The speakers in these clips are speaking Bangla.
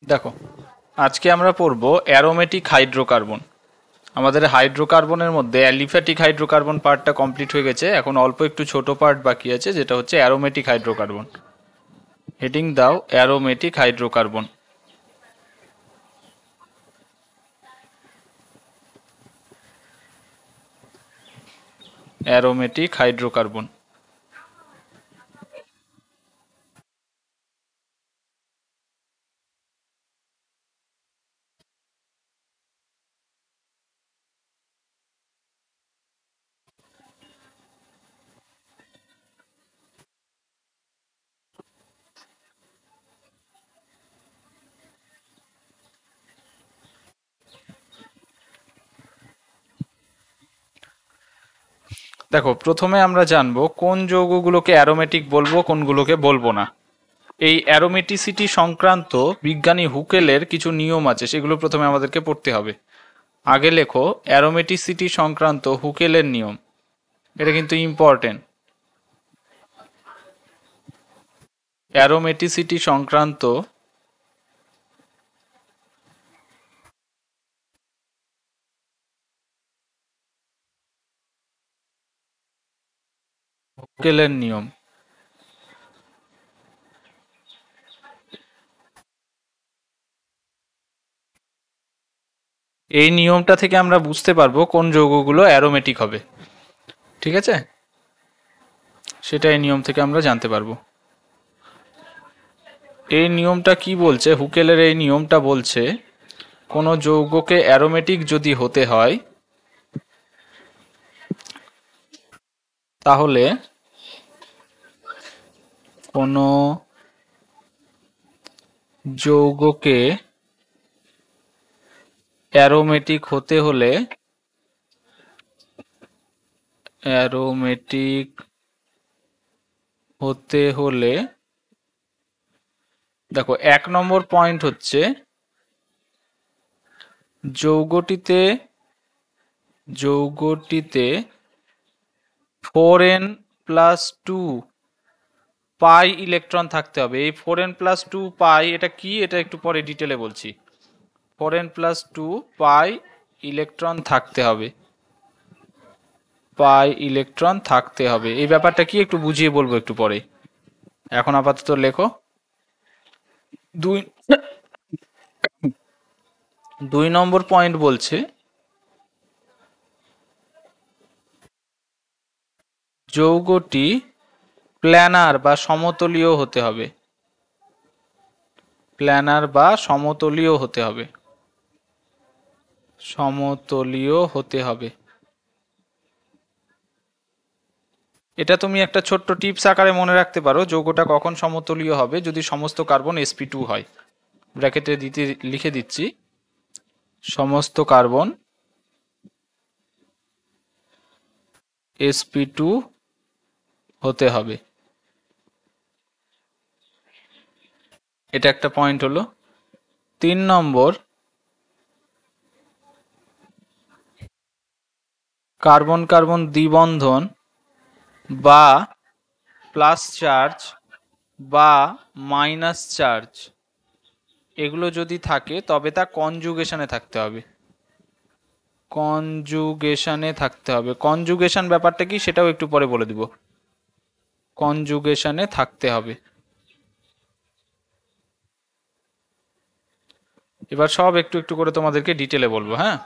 দেখো, আজকে আমরা পড়ব অ্যারোমেটিক হাইড্রোকার্বন। আমাদের হাইড্রোকার্বনের মধ্যে অ্যালিফ্যাটিক হাইড্রোকার্বন পার্টটা কমপ্লিট হয়ে গেছে, এখন অল্প একটু ছোট পার্ট বাকি আছে, যেটা হচ্ছে অ্যারোমেটিক হাইড্রোকার্বন। হেডিং দাও অ্যারোমেটিক হাইড্রোকার্বন। Aromatic hydrocarbon. দেখো, প্রথমে আমরা জানবো কোন যৌগগুলোকে অ্যারোমেটিক বলবো, কোনগুলোকে বলবো না। এই অ্যারোমেটিসিটি সংক্রান্ত বিজ্ঞানী হুকেলের কিছু নিয়ম আছে, সেগুলো প্রথমে আমাদেরকে পড়তে হবে। আগে লেখো অ্যারোমেটিসিটি সংক্রান্ত হুকেলের নিয়ম, এটা কিন্তু ইম্পর্টেন্ট। অ্যারোমেটিসিটি সংক্রান্ত হুকেলের নিয়ম। এই নিয়মটা থেকে আমরা বুঝতে পারবো কোন যৌগগুলো অ্যারোমেটিক হবে। ঠিক আছে, সেটা এই নিয়ম থেকে আমরা জানতে পারবো। এই নিয়মটা কি বলছে? হুকেলের এই নিয়মটা বলছে কোনো যৌগকে অ্যারোমেটিক যদি হতে হয় তাহলে কোনো যৌগকে অ্যারোমেটিক হতে হলে অ্যারোমেটিক হতে হলে দেখো, 1 নম্বর পয়েন্ট হচ্ছে যৌগটিতে যৌগটিতে 4n+2 পাই ইলেকট্রন থাকতে হবে। এই 4n+2 পাই এটা কি, এটা একটু পরে ডিটেলে বলছি। 4n+2 পাই ইলেকট্রন থাকতে হবে। পাই ইলেকট্রন থাকতে হবে, এই ব্যাপারটা কি একটু বুঝিয়ে বলবো একটু পরে। এখন আপাতত লেখো। দুই 2 নম্বর পয়েন্ট বলছে যৌগটি প্ল্যানার বা সমতলীয় হতে হবে। প্ল্যানার বা সমতলীয় হতে হবে। সমতলীয় হতে হবে। এটা তুমি একটা ছোট্ট টিপস আকারে মনে রাখতে পারো, যৌগটা কখন সমতলীয় হবে, যদি সমস্ত কার্বন sp2 হয়। ব্র্যাকেটে দিতে লিখে দিচ্ছি, সমস্ত কার্বন sp2 হতে হবে। এটা একটা পয়েন্ট হলো। 3 নম্বর, কার্বন কার্বন দ্বিবন্ধন বা প্লাস চার্জ বা মাইনাস চার্জ এগুলো যদি থাকে তবে তা কনজুগেশনে থাকতে হবে। কনজুগেশনে থাকতে হবে। কনজুগেশন ব্যাপারটা কি সেটাও একটু পরে বলে দিব। কনজুগেশনে থাকতে হবে। এবার সব একটু একটু করে তোমাদেরকে ডিটেলে বলবো। হ্যাঁ,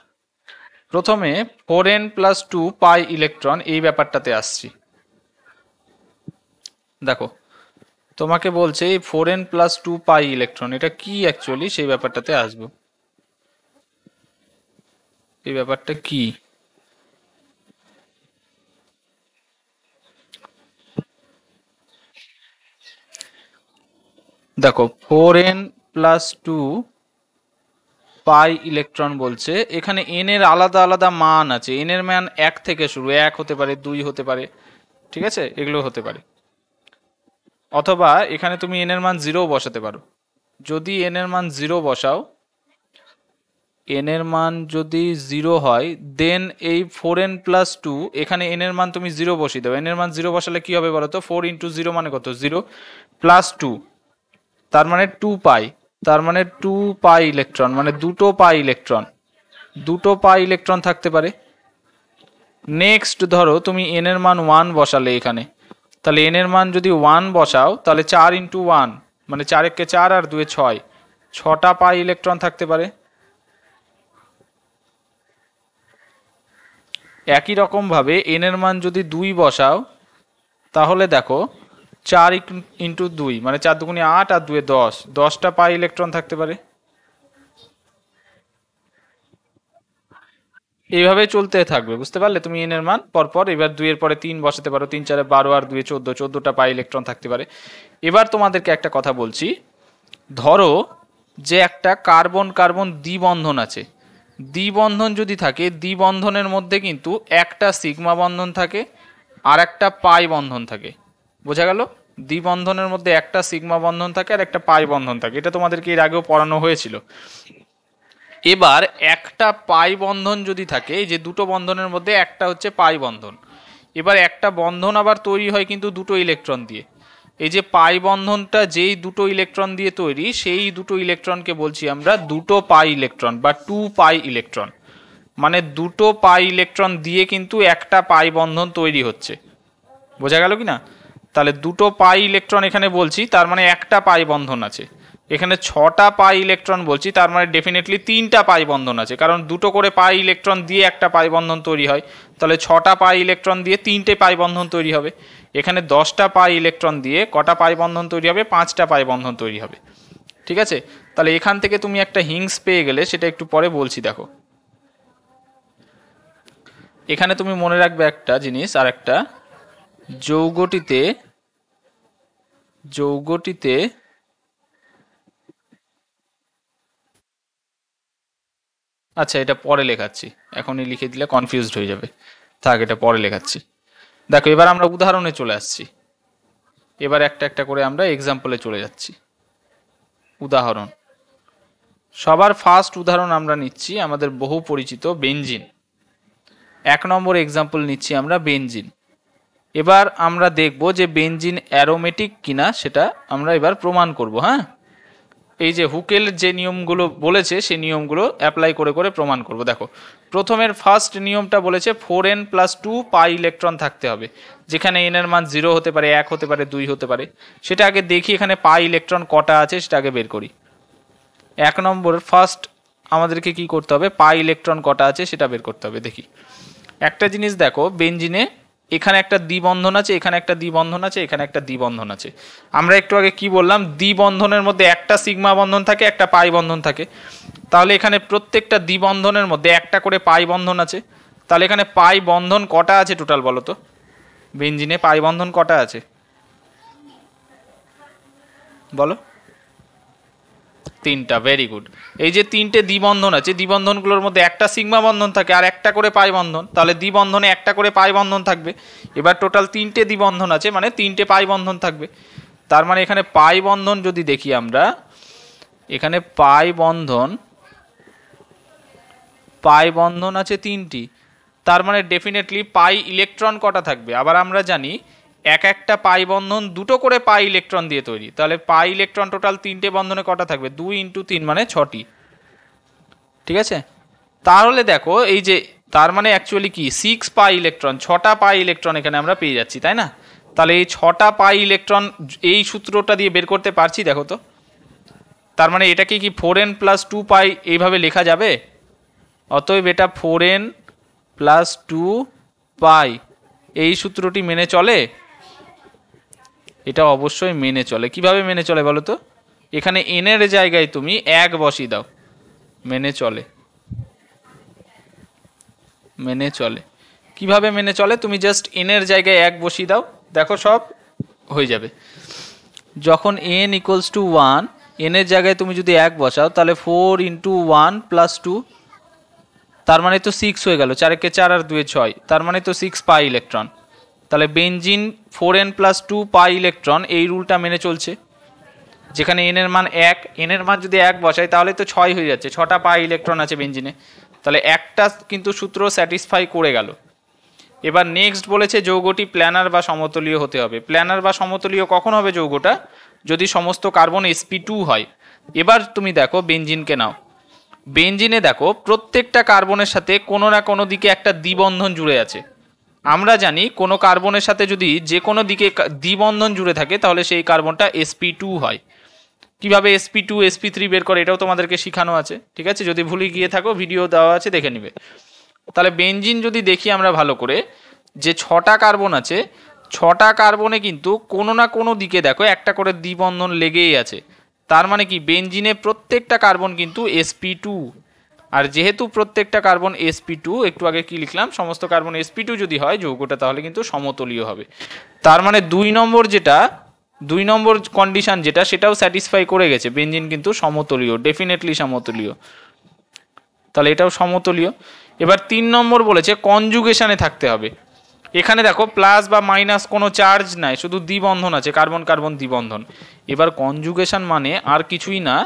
প্রথমে 4n+2 পাই ইলেকট্রন এই ব্যাপারটাতে আসছি। দেখো, তোমাকে বলছে এই 4n+2 পাই ইলেকট্রন এটা কি অ্যাকচুয়ালি, সেই ব্যাপারটাতে আসবো। এই ব্যাপারটা কি, দেখো 4n+2 পাই ইলেকট্রন বলছে, এখানে n এর আলাদা আলাদা মান আছে। n এর মান 1 থেকে শুরু, 1 হতে পারে, 2 হতে পারে, ঠিক আছে, এগুলো হতে পারে। অথবা এখানে তুমি n এর মান 0 বসাতে পারো। যদি n এর মান 0 বসাও, n এর মান যদি 0 হয়, দেন এই 4n+2 এখানে n এর মান তুমি 0 বসিয়ে দেবে। n এর মান 0 বসালে কি হবে বলো তো? 4 × 0 মানে কত? 0 + 2, তার মানে 2 পাই। তার মানে 2 পাই ইলেকট্রন, মানে দুটো পাই ইলেকট্রন থাকতে পারে। নেক্সট ধরো তুমি এন এর মান 1 বসালে এখানে, তাহলে এন এর মান যদি 1 বসাও তাহলে 4 ইন্টু 1 মানে 4 একে 4 আর 2 এ 6, 6টা পাই ইলেকট্রন থাকতে পারে। একই রকম ভাবে এন এর মান যদি 2 বসাও তাহলে দেখো 4 ইন্টু 2 মানে 4 দুগুণে 8 আর 2 এ 10, 10টা পাই ইলেকট্রন থাকতে পারে। এইভাবে চলতে থাকবে, বুঝতে পারলে তুমি এন এর মান পরপর। এবার 2 এর পরে 3 বসাতে পারো, 3 4 12 আর 2 14, 14টা পাই ইলেকট্রন থাকতে পারে। এবার তোমাদেরকে একটা কথা বলছি, ধরো যে একটা কার্বন কার্বন দ্বিবন্ধন আছে, দ্বিবন্ধন যদি থাকে, দ্বিবন্ধনের মধ্যে কিন্তু একটা সিগমা বন্ধন থাকে আর একটা পাই বন্ধন থাকে। বোঝা গেল? দ্বিবন্ধনের মধ্যে একটা সিগমা বন্ধন থাকে আর একটা পাই বন্ধন থাকে, এটা তোমাদেরকে এর আগেও পড়ানো হয়েছিল। এবার একটা পাই বন্ধন যদি থাকে, এই যে দুটো বন্ধনের মধ্যে একটা হচ্ছে পাই বন্ধন, এবার একটা বন্ধন আবার তৈরি হয় কিন্তু দুটো ইলেকট্রন দিয়ে। এই যে পাই বন্ধনটা যেই দুটো ইলেকট্রন দিয়ে তৈরি, সেই দুটো ইলেকট্রনকে বলছি আমরা দুটো পাই ইলেকট্রন বা 2 পাই ইলেকট্রন। মানে দুটো পাই ইলেকট্রন দিয়ে কিন্তু একটা পাই বন্ধন তৈরি হচ্ছে। বোঝা গেল কি না? তাহলে দুটো পাই ইলেকট্রন এখানে বলছি, তার মানে একটা পাই বন্ধন আছে। এখানে 6টা পাই ইলেকট্রন বলছি, তার মানে ডেফিনেটলি 3টা পাই বন্ধন আছে, কারণ দুটো করে পাই ইলেকট্রন দিয়ে একটা পাই বন্ধন তৈরি হয়। তাহলে 6টা পাই ইলেকট্রন দিয়ে 3টে পাই বন্ধন তৈরি হবে। এখানে 10টা পাই ইলেকট্রন দিয়ে কটা পাই বন্ধন তৈরি হবে? 5টা পাই বন্ধন তৈরি হবে। ঠিক আছে? তাহলে এখান থেকে তুমি একটা হিংস পেয়ে গেলে, সেটা একটু পরে বলছি। দেখো এখানে তুমি মনে রাখবে একটা জিনিস, আর একটা, যৌগটিতে আচ্ছা এটা পরে লেখাচ্ছি, এখনই লিখে দিলে কনফিউজড হয়ে যাবে, থাক এটা পরে লেখাচ্ছি। দেখো এবার আমরা উদাহরণে চলে আসছি, এবার একটা একটা করে আমরা এক্সাম্পলে চলে যাচ্ছি। উদাহরণ, সবার ফার্স্ট উদাহরণ আমরা নিচ্ছি আমাদের বহু পরিচিত বেনজিন। 1 নম্বর এক্সাম্পল নিচ্ছি আমরা বেনজিন। এবার আমরা দেখব যে বেনজিন অ্যারোমেটিক কিনা, সেটা আমরা এবার প্রমাণ করব। হ্যাঁ, এই যে হুকেল যে নিয়মগুলো বলেছে সেই নিয়মগুলো অ্যাপ্লাই করে করে প্রমাণ করব। দেখো প্রথমের ফার্স্ট নিয়মটা বলেছে 4n + 2 পাই ইলেকট্রন থাকতে হবে, যেখানে n এর মান 0 হতে পারে, 1 হতে পারে, 2 হতে পারে। সেটা আগে দেখি এখানে পাই ইলেকট্রন কটা আছে সেটা আগে বের করি। 1 নম্বর ফার্স্ট আমাদেরকে কি করতে হবে? পাই ইলেকট্রন কটা আছে সেটা বের করতে হবে। দেখি একটা জিনিস, দেখো বেনজিনে এখানে একটা দ্বিবন্ধন আছে, এখানে একটা দ্বিবন্ধন আছে, এখানে একটা দ্বিবন্ধন আছে। আমরা একটু আগে কি বললাম? দ্বিবন্ধনের মধ্যে একটা সিগমা বন্ধন থাকে, একটা পাই বন্ধন থাকে। তাহলে এখানে প্রত্যেকটা দ্বিবন্ধনের মধ্যে একটা করে পাই বন্ধন আছে। তাহলে এখানে পাই বন্ধন কটা আছে টোটাল বলো তো? বেনজিনে পাই বন্ধন কটা আছে বলো? 3টা। Very good. এই যে 3টে দ্বিবন্ধন আছে, দ্বিবন্ধনগুলোর মধ্যে একটা সিগমা বন্ধন থাকে আর একটা করে পাই বন্ধন, তাহলে দ্বিবন্ধনে একটা করে পাই বন্ধন থাকবে। এবার টোটাল 3টে দ্বিবন্ধন আছে, মানে 3টে পাই বন্ধন থাকবে। তার মানে এখানে পাই বন্ধন যদি দেখি আমরা, এখানে পাই বন্ধন আছে 3টি। তার মানে ডেফিনেটলি পাই ইলেকট্রন কটা থাকবে? আবার আমরা জানি একটা পাই বন্ধন দুটো করে পাই ইলেকট্রন দিয়ে তৈরি, তাহলে পাই ইলেকট্রন টোটাল 3টে বন্ধনে কটা থাকবে? 2 × 3 মানে 6টি। ঠিক আছে? তাহলে দেখো এই যে, তার মানে অ্যাকচুয়ালি কি 6 পাই ইলেকট্রন, 6টা পাই ইলেকট্রন এখানে আমরা পেয়ে যাচ্ছি, তাই না? তাহলে এই 6টা পাই ইলেকট্রন এই সূত্রটা দিয়ে বের করতে পারছি, দেখো তো। তার মানে এটাকে কি 4n + 2 পাই এইভাবে লেখা যাবে? অতএব এটা 4n + 2 পাই এই সূত্রটি মেনে চলে? এটা অবশ্যই মেনে চলে। কিভাবে মেনে চলে বলো তো? এখানে n এর জায়গায় তুমি 1 বসিয়ে দাও, মেনে চলে। কিভাবে মেনে চলে? তুমি জাস্ট n এর জায়গায় 1 বসিয়ে দাও, দেখো সব হয়ে যাবে। যখন n = 1, n এর জায়গায় তুমি যদি 1 বসাও তাহলে 4 × 1 + 2, তার মানে তো 6 হয়ে গেল। 4 একে 4 আর 2 এ 6, তার মানে তো 6 পাই ইলেকট্রন। তাহলে বেনজিন 4n + 2 পাই ইলেকট্রন, এই রুলটা মেনে চলছে। যেখানে n এর মান 1, n এর মান যদি 1 বসাই তাহলে তো 6 হয়ে যাচ্ছে, 6টা পাই ইলেকট্রন আছে বেনজিনে। তাহলে একটা কিন্তু সূত্র স্যাটিসফাই করে গেল। এবার নেক্সট বলেছে যৌগটি প্ল্যানার বা সমতলীয় হতে হবে। প্ল্যানার বা সমতলীয় কখন হবে যৌগটা? যদি সমস্ত কার্বন sp2 হয়। এবার তুমি দেখো বেঞ্জিনকে নাও, বেঞ্জিনে দেখো প্রত্যেকটা কার্বনের সাথে কোনো না কোনো দিকে একটা দ্বিবন্ধন জুড়ে আছে। আমরা জানি কোনো কার্বনের সাথে যদি যে কোনো দিকে দ্বিবন্ধন জুড়ে থাকে তাহলে সেই কার্বনটা sp2 হয়। কিভাবে sp2 sp3 বের করে এটাও তোমাদেরকে শেখানো আছে, ঠিক আছে? যদি ভুলে গিয়ে থাকো ভিডিও দেওয়া আছে, দেখে নিবে। তাহলে বেঞ্জিন যদি দেখি আমরা ভালো করে, যে 6টা কার্বন আছে, 6টা কার্বনে কিন্তু কোনো না কোনো দিকে দেখো একটা করে দ্বিবন্ধন লেগেই আছে। তার মানে কি বেঞ্জিনে প্রত্যেকটা কার্বন কিন্তু sp2। আর যেহেতু প্রত্যেকটা কার্বন sp2, একটু আগে কি লিখলাম, সমস্ত কার্বন sp2 যদি হয় যৌগটা তাহলে কিন্তু সমতলীয় হবে। তার মানে 2 নম্বর কন্ডিশন যেটা, সেটাও স্যাটিসফাই করে গেছে, বেঞ্জিন কিন্তু সমতলীয়, ডেফিনেটলি সমতলীয়। তাহলে এটাও সমতলীয়। এবার 3 নম্বর বলেছে কনজুগেশনে থাকতে হবে। এখানে দেখো প্লাস বা মাইনাস কোনো চার্জ নাই, শুধু দ্বিবন্ধন আছে, কার্বন কার্বন দ্বিবন্ধন। এবার কনজুগেশন মানে আর কিছুই না,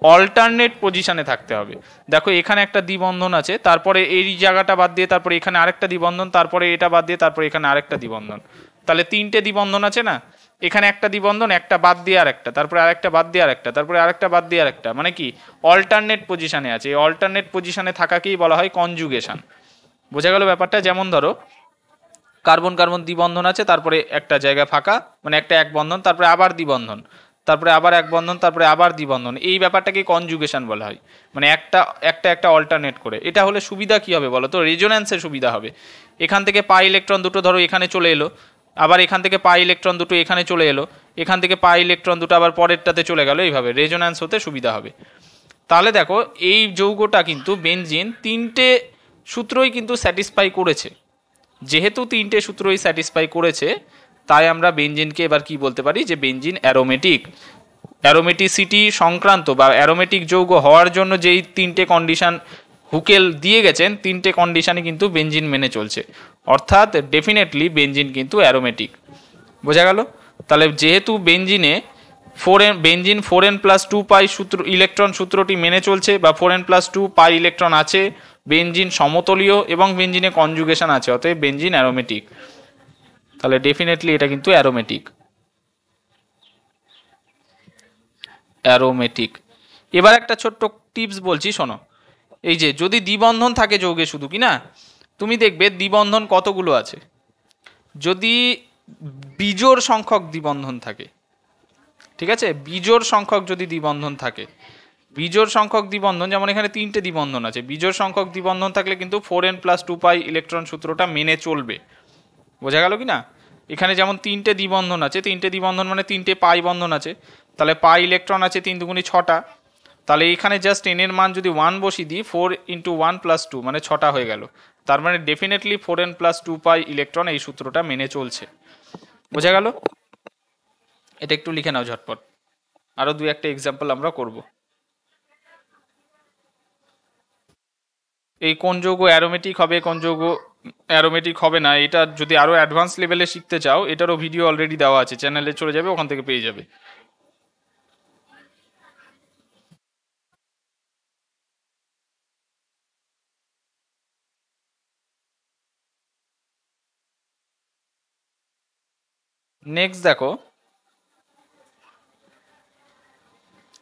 অল্টারনেট পজিশনে থাকতে হবে। দেখো এখানে একটা দ্বিবন্ধন আছে, তারপরে এই জায়গাটা বাদ দিয়ে তারপরে এখানে আরেকটা দ্বিবন্ধন, তারপরে এটা বাদ দিয়ে তারপরে এখানে আরেকটা দ্বিবন্ধন। তাহলে 3টে দ্বিবন্ধন আছে না, এখানে একটা দ্বিবন্ধন, একটা বাদ দিয়ে আরেকটা, তারপরে আরেকটা বাদ দিয়ে আরেকটা, তারপরে আরেকটা বাদ দিয়ে আরেকটা, মানে কি অল্টারনেট পজিশনে আছে। এই অল্টারনেট পজিশনে থাকাকেই বলা হয় কনজুগেশন। বোঝা গেল ব্যাপারটা? যেমন ধরো কার্বন কার্বন দ্বিবন্ধন আছে, তারপরে একটা জায়গা ফাঁকা, মানে একটা এক বন্ধন, তারপরে আবার দ্বিবন্ধন, তারপরে আবার এক বন্ধন, তারপরে আবার দ্বিবন্ধন। এই ব্যাপারটাকে কনজুগেশন বলা হয়, মানে একটা অল্টারনেট করে। এটা হলে সুবিধা কি হবে বলো তো? রেজোন্যান্সের সুবিধা হবে। এখান থেকে পাই ইলেকট্রন দুটো ধরো এখানে চলে এলো, আবার এখান থেকে পাই ইলেকট্রন দুটো এখানে চলে এলো, এখান থেকে পাই ইলেকট্রন দুটো আবার পরেরটাতে চলে গেল, এইভাবে রেজোন্যান্স হতে সুবিধা হবে। তাহলে দেখো এই যৌগটা কিন্তু বেনজিন 3টে সূত্রই কিন্তু স্যাটিসফাই করেছে। যেহেতু 3টে সূত্রই স্যাটিসফাই করেছে, তাই আমরা বেনজিনকে এবার কি বলতে পারি, যে বেনজিন অ্যারোমেটিক। অ্যারোমেটিসিটি সংক্রান্ত বা অ্যারোমেটিক যৌগ হওয়ার জন্য যেই 3টে কন্ডিশন হুকেল দিয়ে গেছেন, 3টে কন্ডিশনই কিন্তু বেনজিন মেনে চলছে, অর্থাৎ ডেফিনেটলি বেনজিন কিন্তু অ্যারোমেটিক। বোঝা গেল? তাহলে যেহেতু বেনজিনে বেনজিন 4n+2 পাই সূত্র ইলেকট্রন সূত্রটি মেনে চলছে, বা 4n+2 পাই ইলেকট্রন আছে, বেনজিন সমতলীয় এবং বেনজিনে কনজুগেশন আছে, অতএব বেনজিন অ্যারোমেটিক। তাহলে ডেফিনেটলি এটা কিন্তু অ্যারোমেটিক। অ্যারোমেটিক। এবার একটা ছোট্ট টিপস বলছি, শোনো। এই যে যদি দ্বিবন্ধন থাকে যৌগে, শুধু কি না, তুমি দেখবে দ্বিবন্ধন কতগুলো আছে। যদি বিজোড় সংখ্যক দ্বিবন্ধন থাকে, ঠিক আছে, বিজোড় সংখ্যক যদি দ্বিবন্ধন থাকে, বিজোড় সংখ্যক দ্বিবন্ধন, যেমন এখানে 3টে দ্বিবন্ধন আছে, বিজোড় সংখ্যক দ্বিবন্ধন থাকলে কিন্তু 4n+2 পাই ইলেকট্রন সূত্রটা মেনে চলবে। বোঝা গেল কি না? এখানে যেমন 3টে দ্বিবন্ধন আছে, 3টে দ্বিবন্ধন মানে 3টে পাই বন্ধন আছে, তাহলে পাই ইলেকট্রন আছে 3 দুগুণী 6টা। তাহলে এখানে জাস্ট n এর মান যদি 1 বসিয়ে দিই, 4 × 1+2 মানে 6টা হয়ে গেল। তার মানে ডেফিনেটলি 4n+2 পাই ইলেকট্রন এই সূত্রটা মেনে চলছে। বোঝা গেল? এটা একটু লিখে নাও ঝটপট, আরো 2-1টা এক্সাম্পল আমরা করব। এই কোন যৌগ অ্যারোমেটিক হবে, কোন যৌগ অ্যারোমেটিক হবে না, এটা যদি আরো অ্যাডভান্স লেভেলে শিখতে চাও, এটারও ভিডিও অলরেডি দেওয়া আছে, চ্যানেলে চলে যাবে, ওখান থেকে পেয়ে যাবে। নেক্সট দেখো,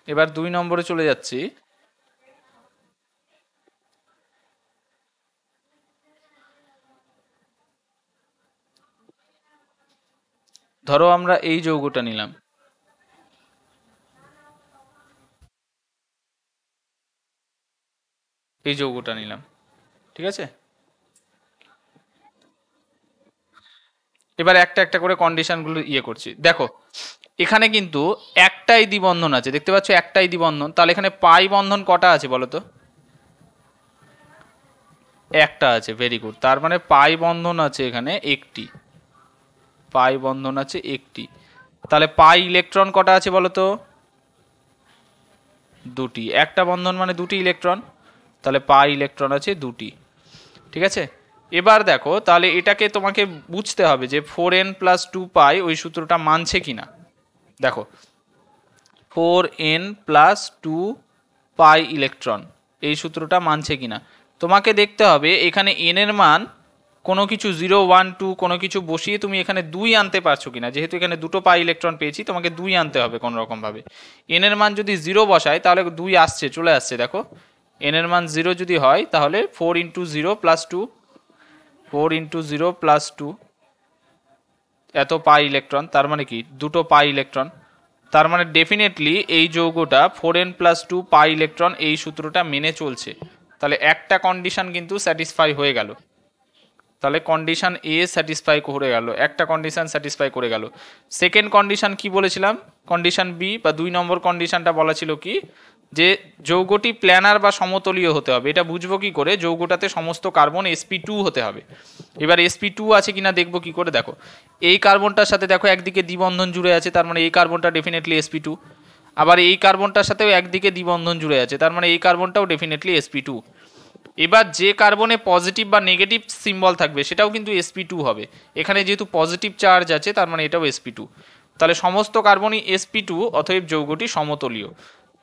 এবার 2 নম্বরে চলে যাচ্ছি। ধরো আমরা এই যৌগটা নিলাম, এই যৌগটা নিলাম, ঠিক আছে। এবার একটা একটা করে কন্ডিশনগুলো করছি। দেখো এখানে কিন্তু একটাই দ্বিবন্ধন আছে, দেখতে পাচ্ছ একটাই দ্বিবন্ধন। তাহলে এখানে পাই বন্ধন কটা আছে বলো তো? একটা আছে, ভেরি গুড। তার মানে পাই বন্ধন আছে এখানে একটি, পাই বন্ধন আছে একটি। তাহলে পাই ইলেকট্রন কটা আছে বলো তো? দুটি। একটা বন্ধন মানে দুটি ইলেকট্রন, তাহলে পাই ইলেকট্রন আছে দুটি, ঠিক আছে। এবার দেখো তাহলে এটাকে তোমাকে বুঝতে হবে যে 4n+2 পাই ওই সূত্রটা মানছে কিনা। দেখো 4n+2 পাই ইলেকট্রন এই সূত্রটা মানছে কিনা তোমাকে দেখতে হবে। এখানে n এর মান কোনো কিছু 0 1 2 কোনো কিছু বসিয়ে তুমি এখানে 2 আনতে পারছো কিনা, যেহেতু এখানে দুটো পাই ইলেকট্রন পেয়েছি তোমাকে 2 আনতে হবে কোনো রকম ভাবে। এন এর মান যদি 0 বসায় তাহলে 2 আসছে, চলে আসছে, দেখো এন এর মান 0 যদি হয় তাহলে 4 ইন্টু 0 প্লাস 2, 4 ইন্টু 0 প্লাস 2, এত পাই ইলেকট্রন, তার মানে কি দুটো পাই ইলেকট্রন। তার মানে ডেফিনেটলি এই যৌগটা 4n প্লাস 2 পাই ইলেকট্রন এই সূত্রটা মেনে চলছে। তাহলে একটা কন্ডিশন কিন্তু স্যাটিসফাই হয়ে গেল, তাহলে কন্ডিশন এ স্যাটিসফাই করে গেল, একটা কন্ডিশন স্যাটিসফাই করে গেল। সেকেন্ড কন্ডিশন কি বলেছিলাম, কন্ডিশন বি বা 2 নম্বর কন্ডিশনটা বলা ছিল কি, যে যৌগটি প্ল্যানার বা সমতলীয় হতে হবে। এটা বুঝবো কি করে, যৌগটাতে সমস্ত কার্বন sp2 হতে হবে। এবার sp2 আছে কিনা দেখবো কি করে, দেখো এই কার্বনটার সাথে দেখো একদিকে দ্বিবন্ধন জুড়ে আছে, তার মানে এই কার্বনটা ডেফিনেটলি sp2। আবার এই কার্বনটার সাথেও একদিকে দ্বিবন্ধন জুড়ে আছে, তার মানে এই কার্বনটাও ডেফিনেটলি sp2। এবার যে কার্বনে পজিটিভ বা নেগেটিভ সিম্বল থাকবে সেটাও কিন্তু sp2 হবে। এখানে যেহেতু পজিটিভ চার্জ আছে তার মানে এটাও sp2। তাহলে সমস্ত কার্বনই sp2, অতএব যৌগটি সমতলীয়।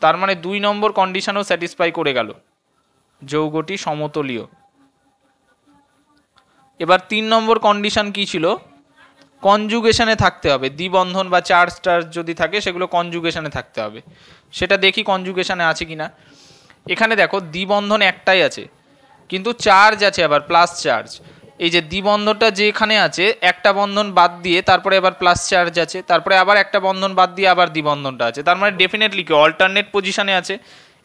তার মানে 2 নম্বর কন্ডিশনও স্যাটিসফাই করে গেল, যৌগটি সমতলীয়। এবার 3 নম্বর কন্ডিশন কি ছিল, কনজুগেশনে থাকতে হবে, দ্বিবন্ধন বা চার্জ টার্জ যদি থাকে সেগুলো কনজুগেশনে থাকতে হবে। সেটা দেখি কনজুগেশনে আছে কিনা। এখানে দেখো দ্বিবন্ধন একটাই আছে কিন্তু চার্জ আছে আবার প্লাস চার্জ। এই যে দ্বিবন্ধনটা যেখানে আছে একটা বন্ধন বাদ দিয়ে তারপরে আবার প্লাস চার্জ আছে, তারপরে আবার একটা বন্ধন বাদ দিয়ে আবার দ্বিবন্ধনটা আছে, তার মানে ডেফিনেটলি কি অল্টারনেট পজিশনে আছে,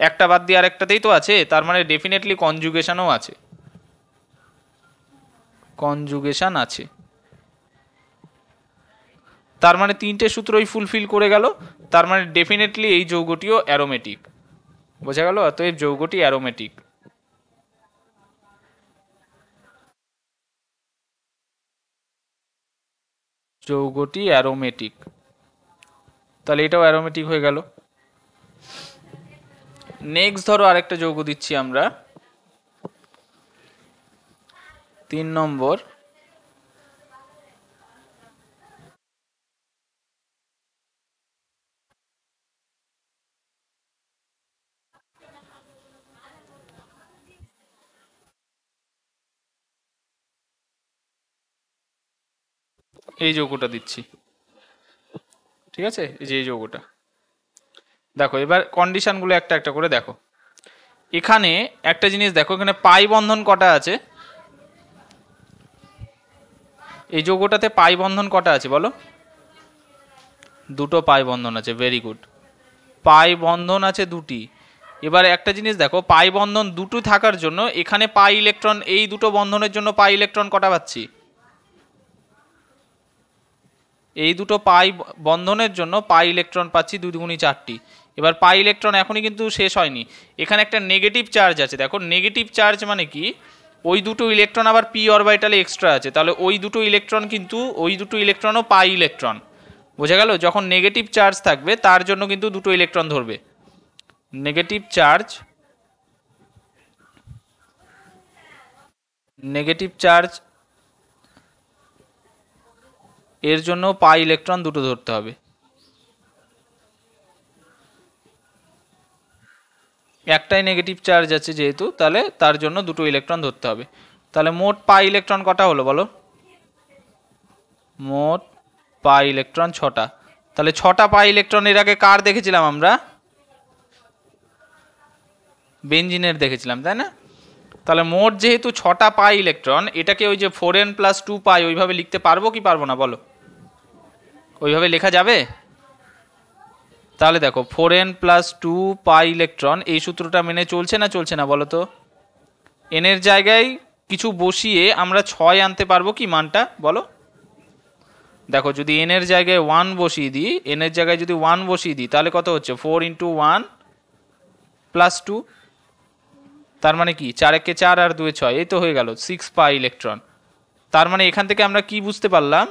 একটা বাদ দিয়ে আরেকটাতেই তো আছে, তার মানে ডেফিনেটলি কনজুগেশনও আছে, কনজুগেশন আছে। তার মানে তিনটে সূত্রই ফুলফিল করে গেল, তার মানে ডেফিনেটলি এই যৌগটিও অ্যারোমেটিক, বোঝা গেল, অতএব যৌগটি অ্যারোমেটিক। যৌগটি অ্যারোমেটিক, তাহলে এটাও অ্যারোমেটিক হয়ে গেল। নেক্সট ধরো আরেকটা যৌগ দিচ্ছি আমরা, 3 নম্বর। এই যৌগটা দিচ্ছি, ঠিক আছে, এই যে এই যৌগটা দেখো। এবার কন্ডিশনগুলো একটা একটা করে দেখো। এখানে একটা জিনিস দেখো, এখানে পাই বন্ধন কটা আছে, এই যৌগটাতে পাই বন্ধন কটা আছে বলো, দুটো পাই বন্ধন আছে, ভেরি গুড, পাই বন্ধন আছে দুটি। এবার একটা জিনিস দেখো, পাই বন্ধন দুটো থাকার জন্য এখানে পাই ইলেকট্রন, এই দুটো বন্ধনের জন্য পাই ইলেকট্রন কটা পাচ্ছি, এই দুটো পাই বন্ধনের জন্য পাই ইলেকট্রন পাচ্ছি 2 দুগুণি 4টি। এবার পাই ইলেকট্রন এখনই কিন্তু শেষ হয়নি, এখানে একটা নেগেটিভ চার্জ আছে, দেখো নেগেটিভ চার্জ মানে কি, ওই দুটো ইলেকট্রন আবার পি অরবিটালে এক্সট্রা আছে, তাহলে ওই দুটো ইলেকট্রন কিন্তু ওই দুটো ইলেকট্রনও পাই ইলেকট্রন, বোঝা গেল। যখন নেগেটিভ চার্জ থাকবে তার জন্য কিন্তু দুটো ইলেকট্রন ধরবে, নেগেটিভ চার্জ, নেগেটিভ চার্জ এর জন্য পাই ইলেকট্রন দুটো ধরতে হবে। একটাই নেগেটিভ চার্জ আছে যেহেতু, তাহলে তার জন্য দুটো ইলেকট্রন ধরতে হবে। তাহলে মোট পাই ইলেকট্রন কটা হলো বলো, মোট পাই ইলেকট্রন 6টা। তাহলে 6টা পাই ইলেকট্রন এর আগে কার দেখেছিলাম আমরা, বেঞ্জিনের দেখেছিলাম, তাই না। তাহলে মোট যেহেতু 6টা পাই ইলেকট্রন, এটাকে ওই যে 4n প্লাস 2 পাই ওইভাবে লিখতে পারবো কি পারবো না বলো, ওইভাবে লেখা যাবে। তাহলে দেখো 4n প্লাস 2 পাই ইলেকট্রন এই সূত্রটা মেনে চলছে না চলছে না বলো তো, এন এর জায়গায় কিছু বসিয়ে আমরা 6 আনতে পারবো কি মানটা বলো। দেখো যদি এন এর জায়গায় 1 বসিয়ে দিই, এন এর জায়গায় যদি 1 বসিয়ে দিই তাহলে কত হচ্ছে 4 ইন্টু 1 প্লাস 2, তার মানে কি 4 একে 4 আর 2 6, এই তো হয়ে গেল 6 পাই ইলেকট্রন। তার মানে এখান থেকে আমরা কি বুঝতে পারলাম,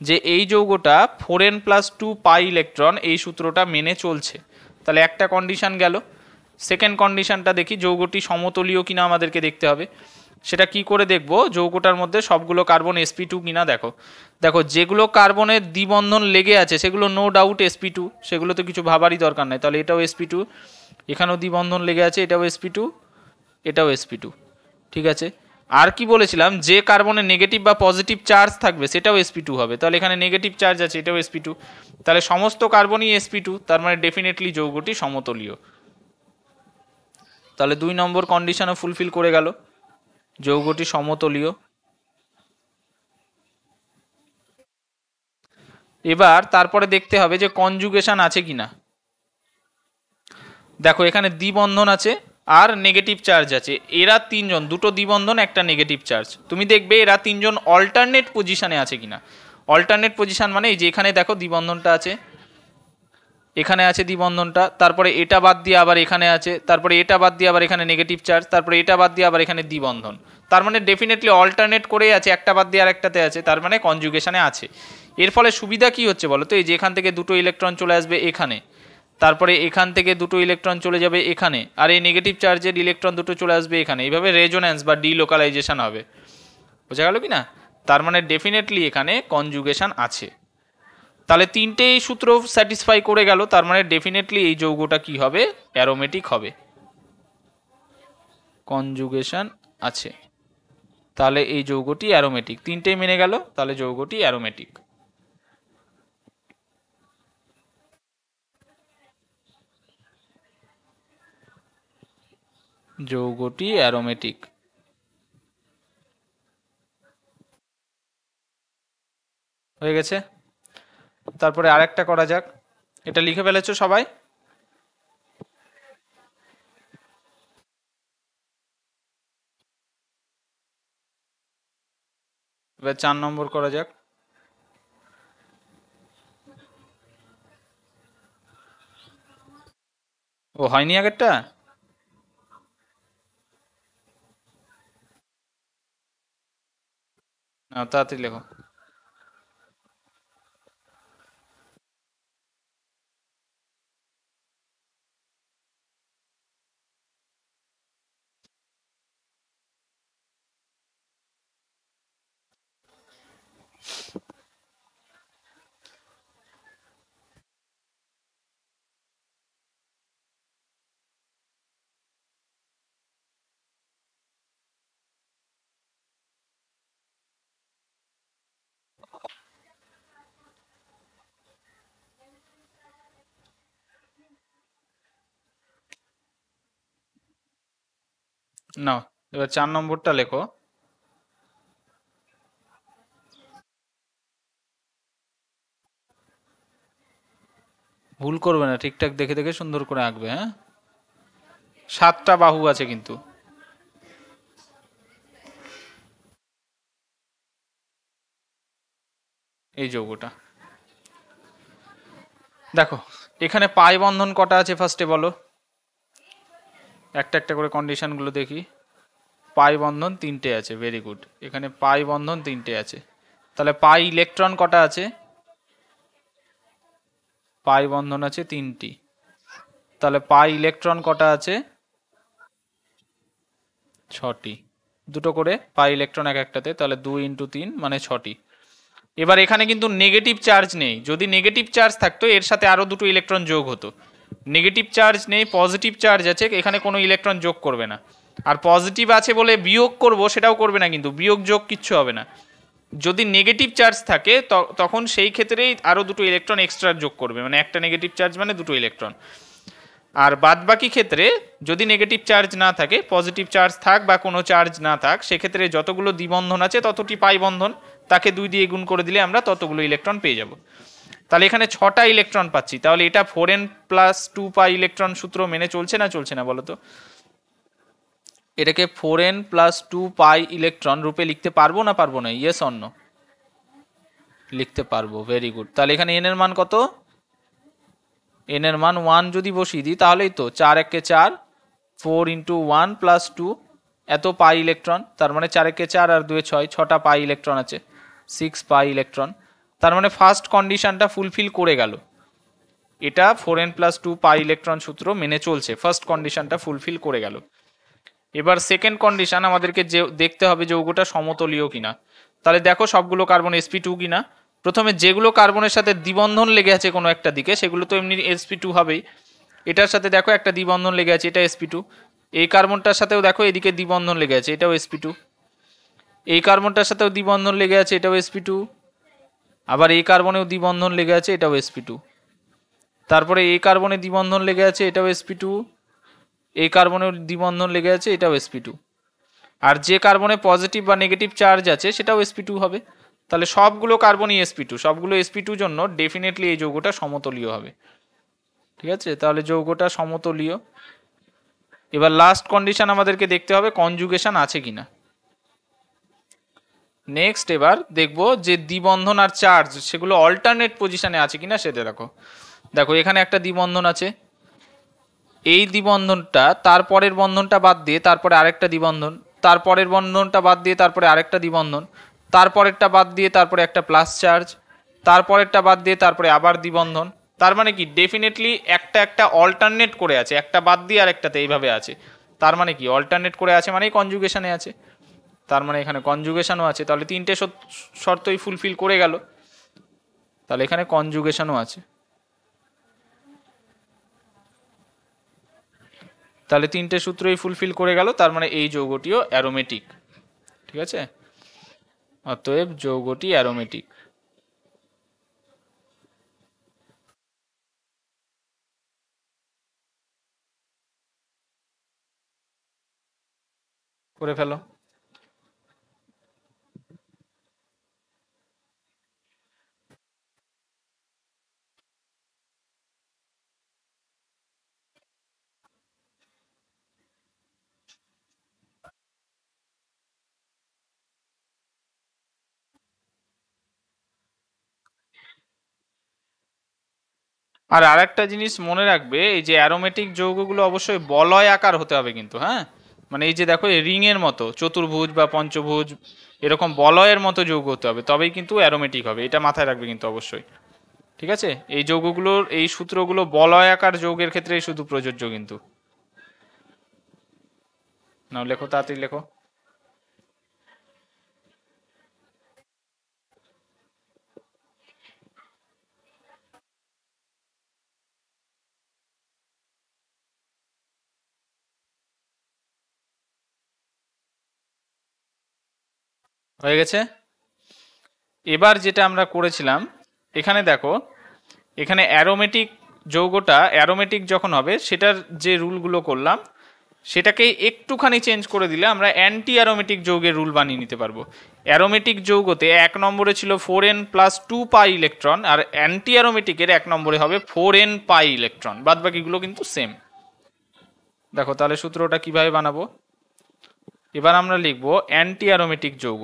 যে এই যৌগটা 4n প্লাস 2 পাই ইলেকট্রন এই সূত্রটা মেনে চলছে। তাহলে একটা কন্ডিশন গেল। সেকেন্ড কন্ডিশনটা দেখি, যৌগটি সমতলীয় কিনা আমাদেরকে দেখতে হবে। সেটা কি করে দেখব, যৌগটার মধ্যে সবগুলো কার্বন sp2 কিনা দেখো। দেখো যেগুলো কার্বনের দ্বিবন্ধন লেগে আছে সেগুলো নো ডাউট sp2, সেগুলো তো কিছু ভাবারই দরকার নাই, তাহলে এটাও sp2, এখানেও দ্বিবন্ধন লেগে আছে এটাও sp2, এটাও sp2, ঠিক আছে। আর কি বলেছিলাম, যে কার্বনে নেগেটিভ বা পজিটিভ চার্জ থাকবে সেটাও sp2 হবে। তাহলে এখানে নেগেটিভ চার্জ আছে, এটাও sp2। তাহলে সমস্ত কার্বনই sp2, তার মানে ডেফিনেটলি যৌগটি সমতলীয়। তাহলে 2 নম্বর কন্ডিশনও ফুলফিল করে গেল, যৌগটি সমতলীয়। এবার তারপরে দেখতে হবে যে কনজুগেশন আছে কিনা। দেখো এখানে দ্বিবন্ধন আছে আর নেগেটিভ চার্জ আছে, এরা তিনজন, দুটো দ্বিবন্ধন একটা নেগেটিভ চার্জ। তুমি দেখবে এরা তিনজন অল্টারনেট পজিশনে আছে কিনা। অল্টারনেট পজিশন মানে এই যে এখানে দেখো দ্বিবন্ধনটা আছে, এখানে আছে দ্বিবন্ধনটা, তারপরে এটা বাদ দিয়ে আবার এখানে আছে, তারপরে এটা বাদ দিয়ে আবার এখানে নেগেটিভ চার্জ, তারপরে এটা বাদ দিয়ে আবার এখানে দ্বিবন্ধন। তার মানে ডেফিনেটলি অল্টারনেট করেই আছে, একটা বাদ দিয়ে আর একটাতে আছে, তার মানে কনজুগেশনে আছে। এর ফলে সুবিধা কি হচ্ছে বলো তো, এই যে এখান থেকে দুটো ইলেকট্রন চলে আসবে এখানে, তারপরে এখান থেকে দুটো ইলেকট্রন চলে যাবে এখানে, আর এই নেগেটিভ চার্জের ইলেকট্রন দুটো চলে আসবে এখানে, এইভাবে রেজোন্যান্স বা ডিলোকালাইজেশন হবে। বোঝা গেল কি না? তার মানে ডেফিনেটলি এখানে কনজুগেশন আছে। তাহলে তিনটেই সূত্র স্যাটিসফাই করে গেল, তার মানে ডেফিনেটলি এই যৌগটা কি হবে, অ্যারোমেটিক হবে, কনজুগেশন আছে। তাহলে এই যৌগটি অ্যারোমেটিক, তিনটেই মেনে গেল, তাহলে যৌগটি অ্যারোমেটিক। যৌগটি অ্যারোমেটিক হয়ে গেছে। তারপরে আরেকটা করা যাক, এটা লিখে ফেলেছো সবাই? এবার 4 নম্বর করা যাক। ও হয়নি আগেরটা? তাড়াতাড়ি লেখো। না, এবার 4 নম্বরটা লেখো। ভুল করবে না, ঠিকঠাক দেখে দেখে সুন্দর করে আঁকবে। হ্যাঁ, 7টা বাহু আছে কিন্তু। এই যৌগটা দেখো, এখানে পাই বন্ধন কটা আছে ফার্স্টে বলো, একটা একটা করে কন্ডিশনগুলো দেখি। পাই বন্ধন 3টে আছে, ভেরি গুড। এখানে পাই বন্ধন 3টে আছে, তাহলে পাই ইলেকট্রন কটা আছে? পাই বন্ধন আছে 3টি, তাহলে পাই ইলেকট্রন কটা আছে? 6টি। দুটো করে পাই ইলেকট্রন এক একটাতে, তাহলে 2 × 3 মানে 6টি। এবার এখানে কিন্তু নেগেটিভ চার্জ নেই, যদি নেগেটিভ চার্জ থাকতো এর সাথে আরো দুটো ইলেকট্রন যোগ হতো। নেগেটিভ চার্জ নেই, পজিটিভ চার্জ আছে, এখানে কোনো ইলেকট্রন যোগ করবে না। আর পজিটিভ আছে বলে বিয়োগ করব সেটাও করবে না, কিন্তু বিয়োগ যোগ কিচ্ছু হবে না। যদি নেগেটিভ চার্জ থাকে তখন সেই ক্ষেত্রেই আরো দুটো ইলেকট্রন এক্সট্রা যোগ করবে, মানে একটা নেগেটিভ চার্জ মানে দুটো ইলেকট্রন। আর বাদ বাকি ক্ষেত্রে যদি নেগেটিভ চার্জ না থাকে, পজিটিভ চার্জ থাক বা কোনো চার্জ না থাক, সেক্ষেত্রে যতগুলো দ্বিবন্ধন আছে ততটি পাই বন্ধন, তাকে 2 দিয়ে গুণ করে দিলে আমরা ততগুলো ইলেকট্রন পেয়ে যাব। তাহলে এখানে 6টা ইলেকট্রন পাচ্ছি, তাহলে এটা 4n + 2 পাই ইলেকট্রন সূত্র মেনে চলছে না চলছে না বলো তো? এটাকে 4n + 2 পাই ইলেকট্রন রূপে লিখতে পারবো না পারবো না? Yes or no? লিখতে পারবো, ভেরি গুড। তাহলে এখানে n এর মান কত? n এর মান 1 যদি বসিয়ে দিই তাহলেই তো 4 × 4, 4 × 1 + 2, এত পাই ইলেকট্রন। তার মানে 4 × 4 আর 2 × 6, 6টা পাই ইলেকট্রন আছে, 6 পাই ইলেকট্রন। তার মানে ফার্স্ট কন্ডিশনটা ফুলফিল করে গেল, এটা 4n + 2 পাই ইলেকট্রন সূত্র মেনে চলছে, ফার্স্ট কন্ডিশনটা ফুলফিল করে গেল। এবার সেকেন্ড কন্ডিশন আমাদেরকে যে দেখতে হবে যৌগটা সমতলীয় কিনা। তাহলে দেখো সবগুলো কার্বন sp2 কিনা। প্রথমে যেগুলো কার্বনের সাথে দ্বিবন্ধন লেগে আছে কোনো একটা দিকে, সেগুলো তো এমনি sp2 হবেই। এটার সাথে দেখো একটা দ্বিবন্ধন লেগে আছে, এটা sp2। এই কার্বনটার সাথেও দেখো এদিকে দ্বিবন্ধন লেগে আছে, এটাও sp2। এই কার্বনটার সাথেও দ্বিবন্ধন লেগে আছে, এটাও sp2। আবার এই কার্বনেও দ্বিবন্ধন লেগে আছে, এটাও sp2। তারপরে এই কার্বনে দ্বিবন্ধন লেগে আছে, এটাও sp2। এই কার্বনেও দ্বিবন্ধন লেগে আছে, এটাও sp2। আর যে কার্বনে পজিটিভ বা নেগেটিভ চার্জ আছে সেটাও sp2 হবে। তাহলে সবগুলো কার্বনই sp2, সবগুলো sp2 জন্য ডেফিনেটলি এই যৌগটা সমতলীয় হবে। ঠিক আছে, তাহলে যৌগটা সমতলীয়। এবার লাস্ট কন্ডিশন আমাদেরকে দেখতে হবে কনজুগেশন আছে কিনা। নেক্সট এবার দেখব যে দ্বিবন্ধন আর চার্জ সেগুলো অল্টারনেট পজিশনে আছে কিনা সেটা দেখো। দেখো এখানে একটা দ্বিবন্ধন আছে, এই দ্বিবন্ধনটা তারপরের বন্ধনটা বাদ দিয়ে তারপরে আরেকটা দ্বিবন্ধন, তারপরের বন্ধনটা বাদ দিয়ে তারপরে আরেকটা দ্বিবন্ধন, তারপরেরটা বাদ দিয়ে তারপরে একটা প্লাস চার্জ, তারপরেরটা বাদ দিয়ে তারপরে আবার দ্বিবন্ধন। তার মানে কি ডেফিনেটলি একটা একটা অল্টারনেট করে আছে, একটা বাদ দিয়ে আরেকটাতে এইভাবে আছে। তার মানে কি অল্টারনেট করে আছে মানে কনজুগেশনে আছে। তার মানে এখানে কনজুগেশনও আছে, তাহলে তিনটে শর্তই ফুলফিল করে গেল। তাহলে এখানে কনজুগেশনও আছে, তাহলে তিনটে সূত্রই ফুলফিল করে গেল। তার মানে এই যৌগটিও অ্যারোমেটিক। ঠিক আছে, অতএব যৌগটি অ্যারোমেটিক। করে ফেলো। আর আরেকটা জিনিস মনে রাখবে, এই যে অ্যারোমেটিক যৌগগুলো অবশ্যই বলয় আকার হতে হবে কিন্তু, হ্যাঁ। মানে এই যে দেখো এই রিং এর মতো চতুর্ভুজ বা পঞ্চভুজ এরকম বলয়ের মতো যৌগ হতে হবে, তবেই কিন্তু অ্যারোমেটিক হবে, এটা মাথায় রাখবে কিন্তু অবশ্যই। ঠিক আছে, এই যৌগগুলোর এই সূত্রগুলো বলয় আকার যৌগের ক্ষেত্রেই শুধু প্রযোজ্য কিন্তু। নাও লেখো, তাড়াতাড়ি লেখো। হয়ে গেছে। এবার যেটা আমরা করেছিলাম এখানে দেখো, এখানে অ্যারোমেটিক যৌগটা অ্যারোমেটিক যখন হবে সেটার যে রুলগুলো করলাম সেটাকে একটুখানি চেঞ্জ করে দিলে আমরা অ্যান্টি অ্যারোমেটিক যৌগের রুল বানিয়ে নিতে পারবো। অ্যারোমেটিক যৌগতে 1 নম্বরে ছিল 4n+2π ইলেকট্রন, আর অ্যান্টি অ্যারোমেটিকের 1 নম্বরে হবে 4n π ইলেকট্রন, বাদ বাকিগুলো কিন্তু সেম। দেখো তাহলে সূত্রটা কিভাবে বানাবো। এবার আমরা লিখবো অ্যান্টি অ্যারোমেটিক যৌগ।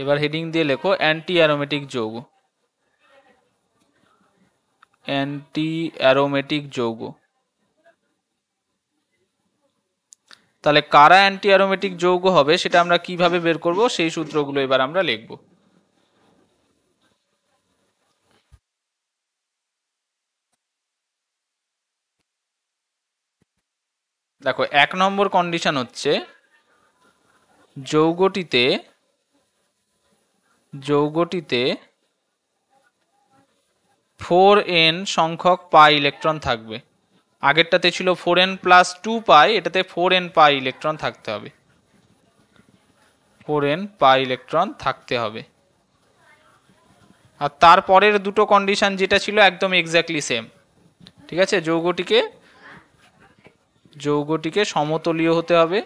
এবার হেডিং দিয়ে লেখো অ্যান্টি অ্যারোমেটিক যৌগ। অ্যান্টি অ্যারোমেটিক যৌগ। তাহলে কারা অ্যান্টি অ্যারোমেটিক যৌগ হবে সেটা আমরা কিভাবে বের করব, সেই সূত্রগুলো এবার আমরা লিখব। দেখো 1 নম্বর কন্ডিশন হচ্ছে যৌগটিতে 4n সংখ্যক পাই ইলেকট্রন থাকবে। আগেরটাতে ছিল 4n+2π, এটাতে 4n π ইলেকট্রন থাকতে হবে। 4n π ইলেকট্রন থাকতে হবে। আর তারপরের দুটো কন্ডিশন যেটা ছিল একদম এক্স্যাক্টলি সেম। ঠিক আছে, যৌগটিকে সমতলীয় হতে হবে,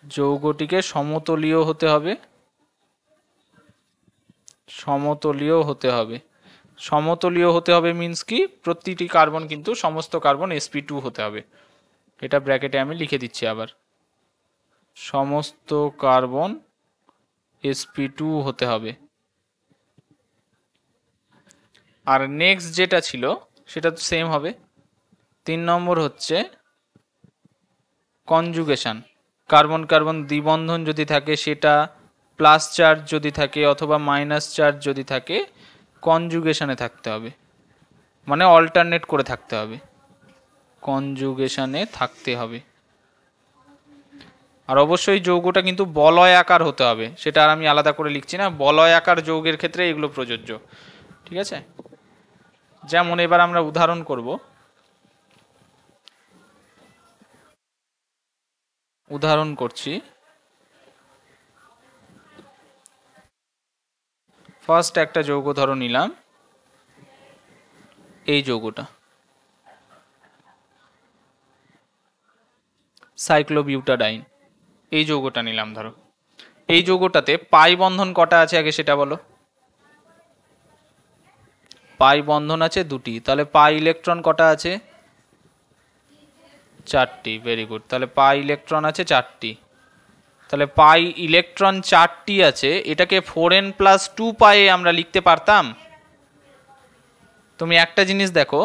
যৌগটিকে সমতলীয় হতে হবে, সমতলীয় হতে হবে। সমতলীয় হতে হবে মিন্স কি, প্রতিটি কার্বন কিন্তু সমস্ত কার্বন sp2 হতে হবে। এটা ব্র্যাকেটে আমি লিখে দিচ্ছি আবার, সমস্ত কার্বন sp2 হতে হবে। আর নেক্সট যেটা ছিল সেটা তো সেম হবে। 3 নম্বর হচ্ছে কনজুগেশন। কার্বন কার্বন দ্বিবন্ধন যদি থাকে সেটা, প্লাস চার্জ যদি থাকে অথবা মাইনাস চার্জ যদি থাকে, কনজুগেশনে থাকতে হবে, মানে অল্টারনেট করে থাকতে হবে, কনজুগেশনে থাকতে হবে। আর অবশ্যই যৌগটা কিন্তু বলয় আকার হতে হবে, সেটা আর আমি আলাদা করে লিখছি না, বলয় আকার যৌগের ক্ষেত্রে এগুলো প্রযোজ্য। ঠিক আছে, যেমন এবার আমরা উদাহরণ করব। উদাহরণ করছি। ফার্স্ট একটা যৌগ ধরো নিলাম, এই যৌগটা সাইক্লোবিউটাডাইন, এই যৌগটা নিলাম ধরো। এই যৌগটাতে পাই বন্ধন কটা আছে আগে সেটা বলো। পাই বন্ধন আছে দুটি, তাহলে পাই ইলেকট্রন কটা আছে? চারটি। ভেরি গুড, তাহলে পাই ইলেকট্রন আছে চারটি। তাহলে পাই ইলেকট্রন চারটি আছে, এটাকে 4n+2 পাই আমরা লিখতে পারতাম। তুমি একটা জিনিস দেখো,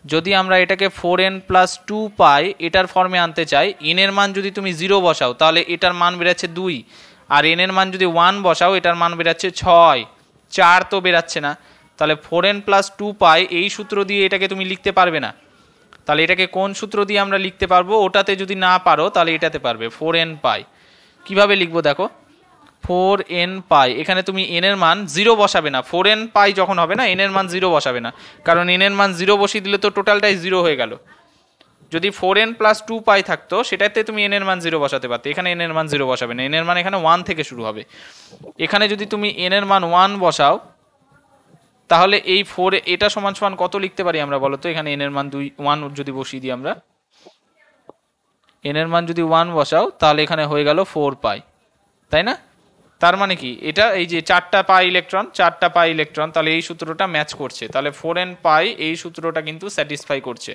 যদি আমরা এটাকে 4n+2 পাই এটার ফর্মে আনতে চাই, n এর মান যদি তুমি 0 বসাও তাহলে এটার মান বেরাচ্ছে 2, আর n এর মান যদি 1 বসাও এটার মান বেরাচ্ছে 6, 4 তো বেরাচ্ছে না। তাহলে 4n+2 পাই এই সূত্র দিয়ে এটাকে তুমি লিখতে পারবে না। তাহলে এটাকে কোন সূত্র দিয়ে আমরা লিখতে পারবো? ওটাতে যদি না পারো তাহলে এটাতে পারবে, 4n পাই। কিভাবে লিখবো দেখো, 4n পাই, এখানে তুমি n এর মান 0 বসাবে না। 4n পাই যখন হবে না, n এর মান 0 বসাবে না, কারণ n এর মান 0 বসিয়ে দিলে তো টোটালটাই 0 হয়ে গেল। যদি 4n+2 পাই থাকতো সেটাতে তুমি n এর মান 0 বসাতে পারতে, এখানে n এর মান 0 বসাবে না, n এর মান এখানে 1 থেকে শুরু হবে। এখানে যদি তুমি n এর মান 1 বসাও তাহলে এই 4 এটা সমান সমান কত লিখতে পারি আমরা বলো তো? এখানে n এর মান 1 যদি বসিয়ে দিই আমরা, n এর মান যদি 1 বসাও তাহলে এখানে হয়ে গেল 4 পাই, তাই না? তার মানে কি, এটা এই যে চারটা পাই ইলেকট্রন, তাহলে এই সূত্রটা ম্যাচ করছে, তাহলে 4n পাই এই সূত্রটা কিন্তু স্যাটিসফাই করছে।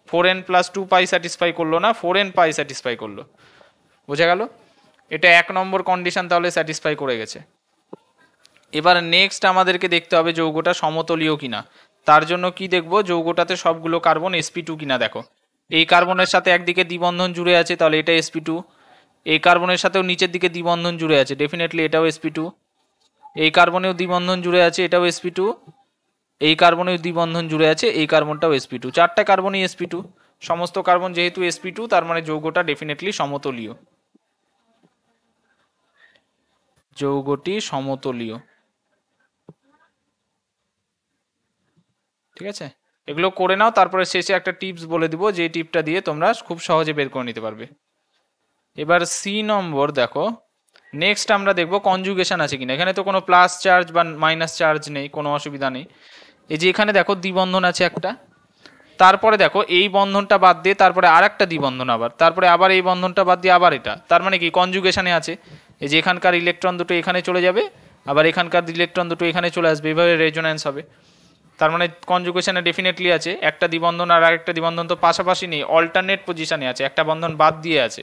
4n+2 পাই স্যাটিসফাই করলো না, 4n পাই স্যাটিসফাই করলো। বোঝা গেল? এটা 1 নম্বর কন্ডিশন তাহলে স্যাটিসফাই করে গেছে। এবার নেক্সট আমাদেরকে দেখতে হবে যৌগটা সমতলীয় কিনা। তার জন্য কি দেখব, যৌগটাতে সবগুলো কার্বন sp2 কিনা দেখো। এই কার্বনের সাথে একদিকে দ্বিবন্ধন জুড়ে আছে, তাহলে এটা sp2। এই কার্বনের সাথেও নিচের দিকে দ্বিবন্ধন জুড়ে আছে, ডেফিনেটলি এটাও sp2। এই কার্বনেও দ্বিবন্ধন জুড়ে আছে, এটাও sp2। এই কার্বনেও দ্বিবন্ধন জুড়ে আছে, এই কার্বনটাও sp2। চারটা কার্বনই sp2। সমস্ত কার্বন যেহেতু sp2 তার মানে যৌগটা ডেফিনেটলি সমতলীয়, যৌগটি সমতলীয়। ঠিক আছে, এগুলো করে নাও, তারপরে শেষে একটা টিপস বলে দিব, যে টিপটা দিয়ে তোমরা খুব সহজে বের করে নিতে পারবে। এবার সি নম্বর দেখো, নেক্সট আমরা দেখব কনজুগেশন আছে কিনা। এখানে তো কোনো প্লাস চার্জ বা মাইনাস চার্জ নেই, কোনো অসুবিধা নেই। এই যে এখানে দেখো দ্বিবন্ধন আছে একটা, তারপরে দেখো এই বন্ধনটা বাদ দিয়ে তারপরে আর একটা দ্বিবন্ধন, আবার তারপরে আবার এই বন্ধনটা বাদ দিয়ে আবার এটা, তার মানে কি কনজুগেশনে আছে। এই যে এখানকার ইলেকট্রন দুটো এখানে চলে যাবে, আবার এখানকার ইলেকট্রন দুটো এখানে চলে আসবে, এইভাবে রেজোন্যান্স হবে। তার মানে কনজুগেশনে ডেফিনেটলি আছে। একটা দ্বিবন্ধন আর আরেকটা দ্বিবন্ধন তো পাশাপাশি নেই, অল্টারনেট পজিশনে আছে, একটা বন্ধন বাদ দিয়ে আছে,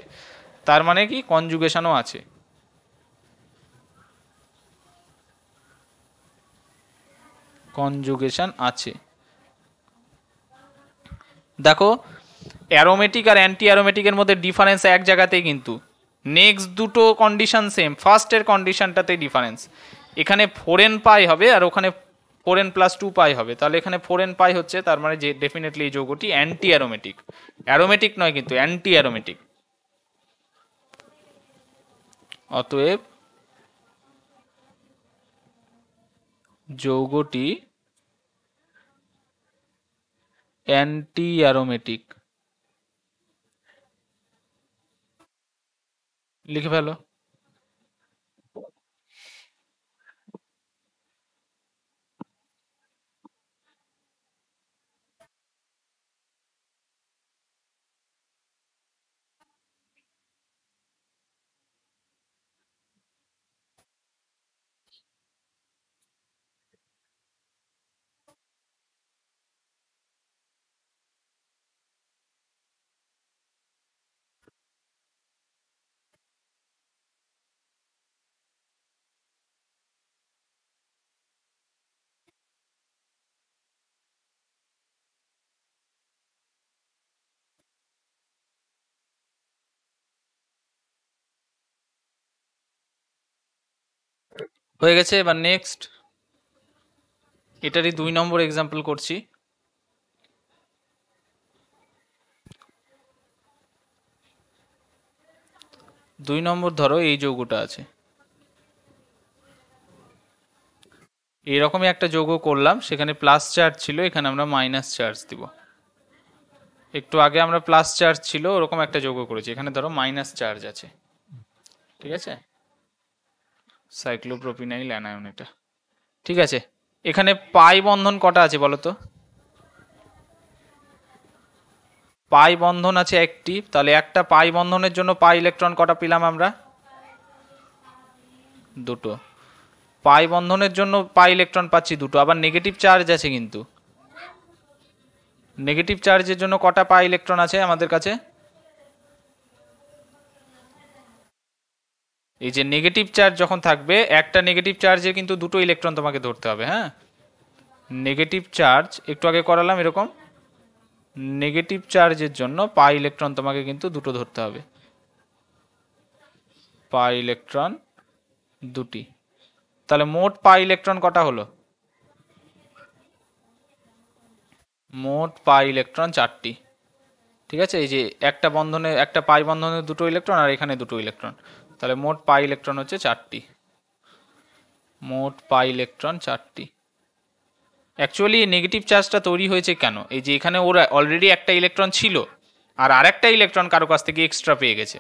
তার মানে কি কনজুগেশনও আছে। কনজুগেশন আছে। দেখো অ্যারোমেটিক আর অ্যান্টি অ্যারোমেটিকের মধ্যে ডিফারেন্স এক জায়গাতেই, কিন্তু নেক্সট দুটো কন্ডিশন সেম, ফার্স্টের কন্ডিশনটাতেই ডিফারেন্স। এখানে 4n পাই হবে আর ওখানে 4n+2 পাই হবে, তাহলে এখানে 4n পাই হচ্ছে, তার মানে যে ডেফিনেটলি এই যৌগটি অ্যান্টি অ্যারোমেটিক, অ্যারোমেটিক নয় কিন্তু অ্যান্টি অ্যারোমেটিক। অতএব যৌগটি অ্যান্টি অ্যারোমেটিক, লিখে ফেলো। হয়ে গেছে। এবার নেক্সট এটারই 2 নম্বর এক্সাম্পল করছি। 2 নম্বর ধরো এই যৌগটা আছে, এরকমই একটা যৌগ করলাম, সেখানে প্লাস চার্জ ছিল, এখানে আমরা মাইনাস চার্জ দিব। একটু আগে আমরা প্লাস চার্জ ছিল ওরকম একটা যৌগ করেছি, এখানে ধরো মাইনাস চার্জ আছে, ঠিক আছে, সাইক্লোপ্রোপিনাইল অ্যানায়ন এটা। ঠিক আছে, এখানে পাই বন্ধন কটা আছে বলো তো? পাই বন্ধন আছে একটি, তাহলে একটা পাই বন্ধনের জন্য পাই ইলেকট্রন কটা পেলাম আমরা? দুটো। পাই বন্ধনের জন্য পাই ইলেকট্রন পাচ্ছি দুটো, আবার নেগেটিভ চার্জ আছে, কিন্তু নেগেটিভ চার্জের জন্য কটা পাই ইলেকট্রন আছে আমাদের কাছে? এই যে নেগেটিভ চার্জ যখন থাকবে, একটা নেগেটিভ চার্জে কিন্তু দুটো ইলেকট্রন তোমাকে ধরতে হবে, হ্যাঁ। নেগেটিভ চার্জ একটু আগে করালাম এরকম, নেগেটিভ চার্জের জন্য পাই ইলেকট্রন তোমাকে কিন্তু দুটো ধরতে হবে, পাই ইলেকট্রন দুটি। তাহলে মোট পাই ইলেকট্রন কটা হলো? মোট পাই ইলেকট্রন চারটি। ঠিক আছে, এই যে একটা বন্ধনে, একটা পাই বন্ধনে দুটো ইলেকট্রন আর এখানে দুটো ইলেকট্রন, তাহলে মোট পাই ইলেকট্রন হচ্ছে চারটি। মোট পাই ইলেকট্রন চারটি। অ্যাকচুয়ালি নেগেটিভ চার্জটা তৈরি হয়েছে কেন? এই যে এখানে ওর অলরেডি একটা ইলেকট্রন ছিল আর আরেকটা ইলেকট্রন কারো কাছ থেকে এক্সট্রা পেয়ে গেছে,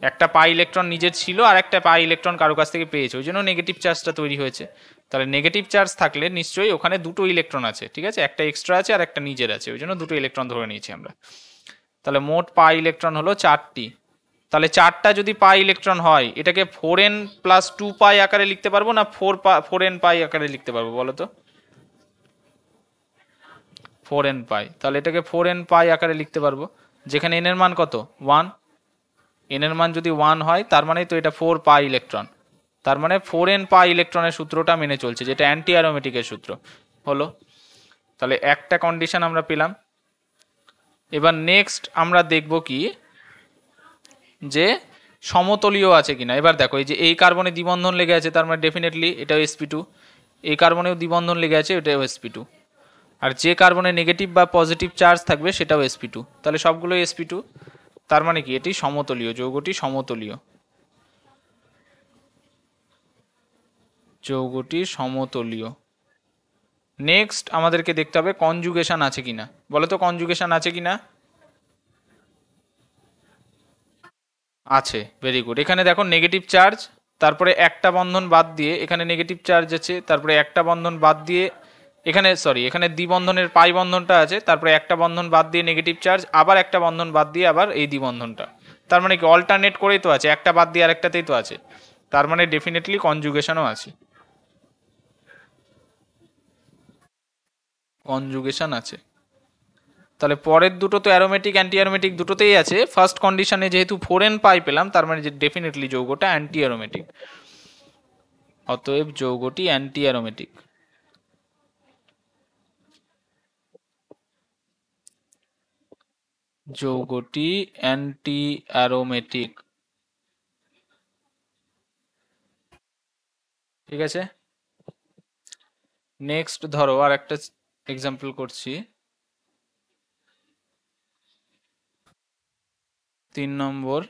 একটা পাই ইলেকট্রন নিজের ছিল আর একটা পাই ইলেকট্রন কারো কাছ থেকে পেয়েছে, ওই জন্য নেগেটিভ চার্জটা তৈরি হয়েছে। তাহলে নেগেটিভ চার্জ থাকলে নিশ্চয়ই ওখানে দুটো ইলেকট্রন আছে, ঠিক আছে, একটা এক্সট্রা আছে আর একটা নিজের আছে, ওই জন্য দুটো ইলেকট্রন ধরে নিয়েছি আমরা। তাহলে মোট পাই ইলেকট্রন হলো চারটি। তাহলে চারটা যদি পাই ইলেকট্রন হয়, এটাকে 4n প্লাস 2 পাই আকারে লিখতে পারবো না 4n পাই আকারে লিখতে পারবো বলো তো? 4n পাই, তাহলে এটাকে 4n পাই আকারে লিখতে পারবো, যেখানে n এর মান কত? 1। n এর মান যদি 1 হয় তার মানে তো এটা 4 পাই ইলেকট্রন, তার মানে 4n পাই ইলেকট্রনের সূত্রটা মেনে চলছে, যেটা অ্যান্টি অ্যারোমেটিকের সূত্র হলো। তাহলে একটা কন্ডিশন আমরা পেলাম। এবার নেক্সট আমরা দেখব কি, যে সমতলীয় আছে কিনা। এবার দেখো, এই যে এই কার্বনে দ্বিবন্ধন লেগে আছে, তার মানে ডেফিনেটলি এটাও sp2, এই কার্বনেও দ্বিবন্ধন লেগে আছে, এটাও sp2, আর যে কার্বনে নেগেটিভ বা পজিটিভ চার্জ থাকবে সেটাও sp2, তাহলে সবগুলোই sp2, তার মানে কি এটি সমতলীয়, যৌগটি সমতলীয়, যৌগটি সমতলীয়। নেক্সট আমাদেরকে দেখতে হবে কনজুগেশন আছে কিনা, বলো তো কনজুগেশন আছে কিনা? আছে, ভেরি গুড। এখানে দেখো নেগেটিভ চার্জ, তারপরে একটা বন্ধন বাদ দিয়ে এখানে নেগেটিভ চার্জ আছে, তারপরে একটা বন্ধন বাদ দিয়ে এখানে, সরি, এখানে দ্বিবন্ধনের পাই বন্ধনটা আছে, তারপরে একটা বন্ধন বাদ দিয়ে নেগেটিভ চার্জ, আবার একটা বন্ধন বাদ দিয়ে আবার এই দ্বিবন্ধনটা, তার মানে কি অল্টারনেট করেই তো আছে, একটা বাদ দিয়ে আরেকটাতেই তো আছে, তার মানে ডেফিনেটলি কনজুগেশনও আছে, কনজুগেশন আছে। তাহলে পরের দুটো তো অ্যারোমেটিক অ্যান্টি অ্যারোমেটিক দুটোতেই আছে, ফার্স্ট কন্ডিশনে যেহেতু 4n পাই পেলাম, তার মানে ডেফিনেটলি যৌগটা অ্যান্টি অ্যারোমেটিক, অতএব যৌগটি অ্যান্টি অ্যারোমেটিক। যৌগটি অ্যান্টি অ্যারোমেটিক, ঠিক আছে। নেক্সট ধরো আর একটা এক্সাম্পল করছি, 3 নম্বর।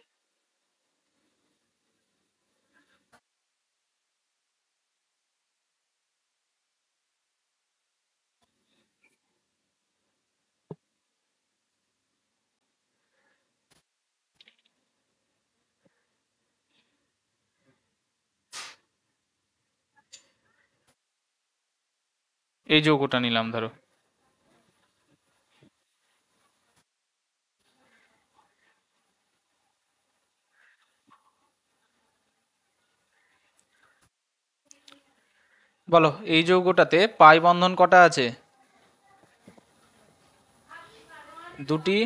এই যৌগটা নিলাম ধরো, বলো এই যৌগটাতে পাই বন্ধন কটা আছে? দুটি।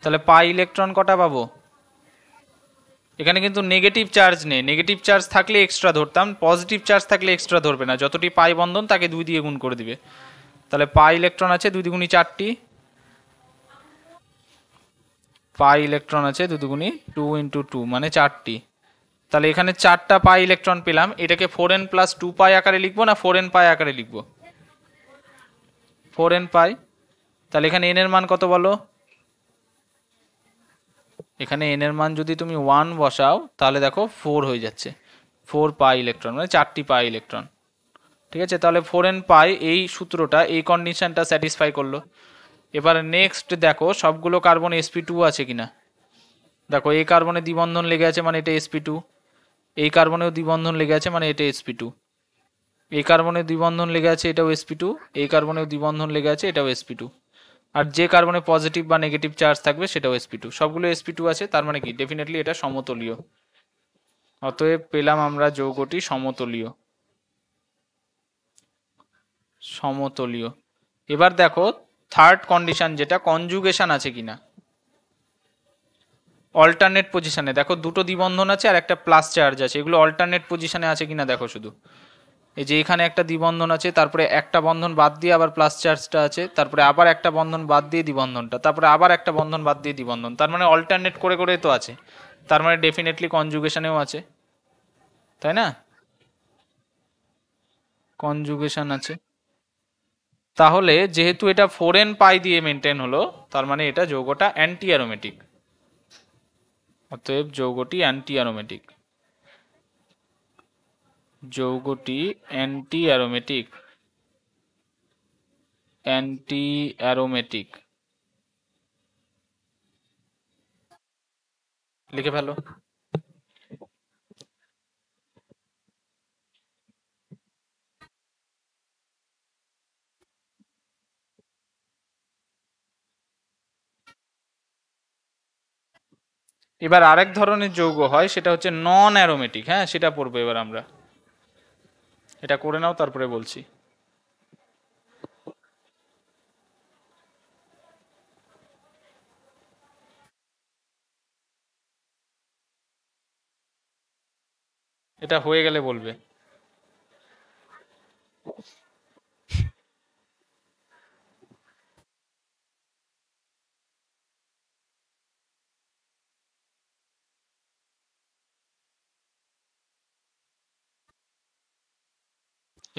তাহলে পাই ইলেকট্রন কটা পাবো? এখানে কিন্তু নেগেটিভ চার্জ নেই, নেগেটিভ চার্জ থাকলে এক্সট্রা ধরতাম, পজিটিভ চার্জ থাকলে এক্সট্রা ধরবে না, যতটি পাই বন্ধন তাকে 2 দিয়ে গুণ করে দিবে। তাহলে পাই ইলেকট্রন আছে 2 দুগুণি 4টি, পাই ইলেকট্রন আছে 2 দুগুণি 2 ইন্টু 2 মানে 4টি। তাহলে এখানে 4টা পাই ইলেকট্রন পেলাম, এটাকে 4n প্লাস 2 পাই আকারে লিখবো না 4n পাই আকারে লিখবো? 4n পাই। তাহলে এখানে n এর মান কত বলো? এখানে n এর মান যদি তুমি 1 বসাও তাহলে দেখো 4 হয়ে যাচ্ছে, 4 পাই ইলেকট্রন মানে 4টি পাই ইলেকট্রন, ঠিক আছে। তাহলে 4n পাই এই সূত্রটা, এই কন্ডিশনটা স্যাটিসফাই করলো। এবার নেক্সট দেখো সবগুলো কার্বন sp2 আছে কিনা। দেখো এই কার্বনে দ্বিবন্ধন লেগে আছে মানে এটা sp2, এই কার্বনেও দ্বিবন্ধন লেগে আছে মানে এটা sp2, এই কার্বনে দ্বিবন্ধন লেগে আছে এটাও sp2, এই কার্বনেও দ্বিবন্ধন লেগে আছে এটাও sp2। আর যে কার্বনে পজিটিভ বা নেগেটিভ চার্জ থাকবে সেটাও sp2, সবগুলো sp2 আছে, তার মানে কি ডেফিনেটলি এটা সমতলীয়। অতএব পেলাম আমরা যৌগটি সমতলীয়। সমতলীয়। এবার দেখো থার্ড কন্ডিশন যেটা, কনজুগেশন আছে কিনা। অল্টারনেট পজিশনে দেখো দুটো দ্বিবন্ধন আছে আর একটা প্লাস চার্জ আছে, এগুলো অল্টারনেট পজিশনে আছে কিনা দেখো শুধু। এই যে এখানে একটা দ্বিবন্ধন আছে, তারপরে একটা বন্ধন বাদ দিয়ে আবার প্লাস চার্জটা আছে, তারপরে আবার একটা বন্ধন বাদ দিয়ে দ্বিবন্ধনটা, তারপরে আবার একটা বন্ধন বাদ দিয়ে দ্বিবন্ধন, তার মানে অল্টারনেট করে করে তো আছে, তার মানে ডেফিনেটলি কনজুগেশনেও আছে, তাই না? কনজুগেশন আছে। তাহলে যেহেতু এটা 4n পাই দিয়ে মেনটেন হলো, তার মানে এটা যৌগটা অ্যান্টি অ্যারোমেটিক। অতএব যৌগটি অ্যান্টি অ্যারোমেটিক। যৌগটি অ্যান্টি অ্যারোমেটিক। অ্যান্টি অ্যারোমেটিক লিখে ফেলো। এবার আরেক ধরনের যৌগ হয়, সেটা হচ্ছে নন অ্যারোমেটিক। হ্যাঁ, সেটা পড়বো এবার আমরা। এটা করে নাও, তারপরে বলছি। এটা হয়ে গেলে বলবে।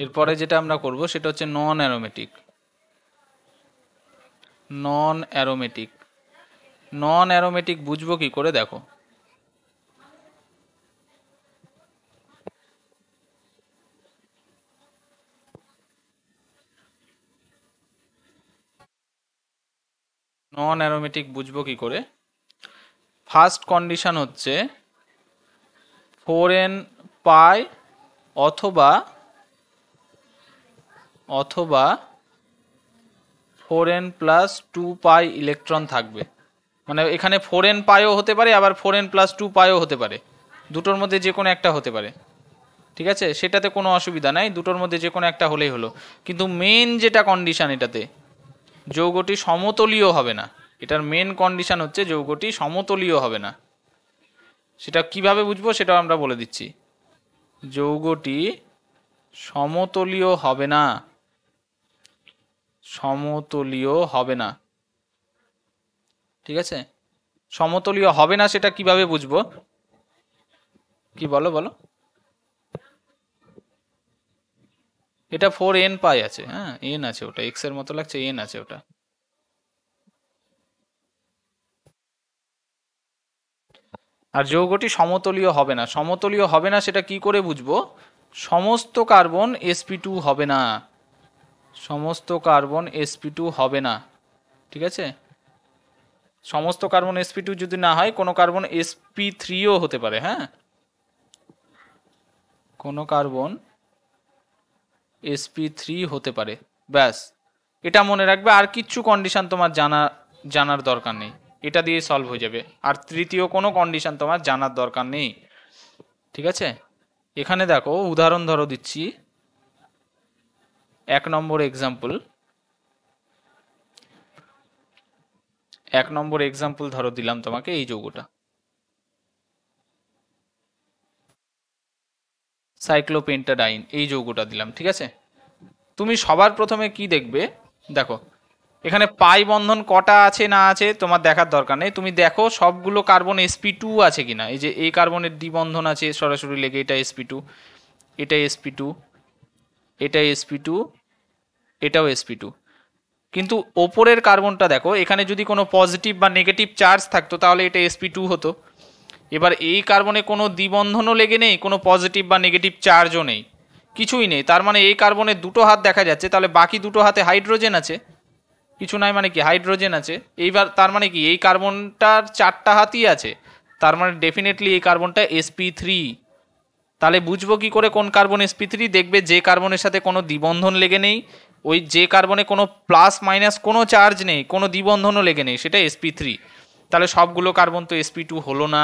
এরপরে যেটা আমরা করব সেটা হচ্ছে নন অ্যারোমেটিক। নন অ্যারোমেটিক। নন অ্যারোমেটিক বুঝবো কি করে দেখো। নন অ্যারোমেটিক বুঝবো কি করে, ফার্স্ট কন্ডিশন হচ্ছে 4n পাই অথবা অথবা 4n+2 পাই ইলেকট্রন থাকবে। মানে এখানে 4n পাইও হতে পারে, আবার 4n+2 পাইও হতে পারে, দুটোর মধ্যে যে কোনো একটা হতে পারে। ঠিক আছে, সেটাতে কোনো অসুবিধা নাই, দুটোর মধ্যে যে কোনো একটা হলেই হলো। কিন্তু মেন যেটা কন্ডিশন এটাতে, যৌগটি সমতলীয় হবে না। এটার মেন কন্ডিশন হচ্ছে যৌগটি সমতলীয় হবে না। সেটা কিভাবে বুঝবো সেটাও আমরা বলে দিচ্ছি। যৌগটি সমতলীয় হবে না। সমতলীয় হবে না। ঠিক আছে, সমতলীয় হবে না সেটা কিভাবে বুঝবো, কি বলো বলো। এটা 4n পাই আছে, হ্যাঁ এন আছে, ওটা এক্স এর মতো লাগছে, এন আছে ওটা। আর যৌগটি সমতলীয় হবে না। সমতলীয় হবে না সেটা কি করে বুঝবো, সমস্ত কার্বন sp2 হবে না। সমস্ত কার্বন sp2 হবে না। ঠিক আছে, সমস্ত কার্বন sp2 যদি না হয়, কোনো কার্বন sp3ও হতে পারে। হ্যাঁ, কোনো কার্বন sp3 হতে পারে। ব্যাস, এটা মনে রাখবে, আর কিচ্ছু কন্ডিশন তোমার জানার দরকার নেই, এটা দিয়ে সলভ হয়ে যাবে। আর তৃতীয় কোনো কন্ডিশন তোমার জানার দরকার নেই। ঠিক আছে, এখানে দেখো উদাহরণ ধরো দিচ্ছি, 1 নম্বর এক্সাম্পল। 1 নম্বর এক্সাম্পল ধরো দিলাম তোমাকে, এই যৌগটা সাইক্লোপেন্টাডাইন, এই যৌগটা দিলাম। ঠিক আছে, তুমি সবার প্রথমে কি দেখবে, দেখো এখানে পাই বন্ধন কটা আছে না আছে তোমার দেখার দরকার নেই, তুমি দেখো সবগুলো কার্বন sp2 আছে কিনা। এই যে এই কার্বনের দ্বিবন্ধন আছে সরাসরি লেগে, এটা sp2, এটা sp2, এটা sp2, এটাও sp2। কিন্তু ওপরের কার্বনটা দেখো, এখানে যদি কোনো পজিটিভ বা নেগেটিভ চার্জ থাকতো তাহলে এটা sp2 হতো। এবার এই কার্বনে কোনো দ্বিবন্ধনও লেগে নেই, কোনো পজিটিভ বা নেগেটিভ চার্জও নেই, কিছুই নেই, তার মানে এই কার্বনের দুটো হাত দেখা যাচ্ছে, তাহলে বাকি দুটো হাতে হাইড্রোজেন আছে। কিছু নাই মানে কি, হাইড্রোজেন আছে। এইবার তার মানে কি এই কার্বনটার 4টা হাতই আছে, তার মানে ডেফিনেটলি এই কার্বনটা sp3। তাহলে বুঝবো কি করে কোন কার্বন sp3? দেখবে যে কার্বনের সাথে কোনো দ্বিবন্ধন লেগে নেই, ওই যে কার্বনে কোনো প্লাস মাইনাস কোনো চার্জ নেই, কোনো দ্বিবন্ধনও লেগে নেই, সেটা sp3। তাহলে সবগুলো কার্বন তো sp2 হলো না,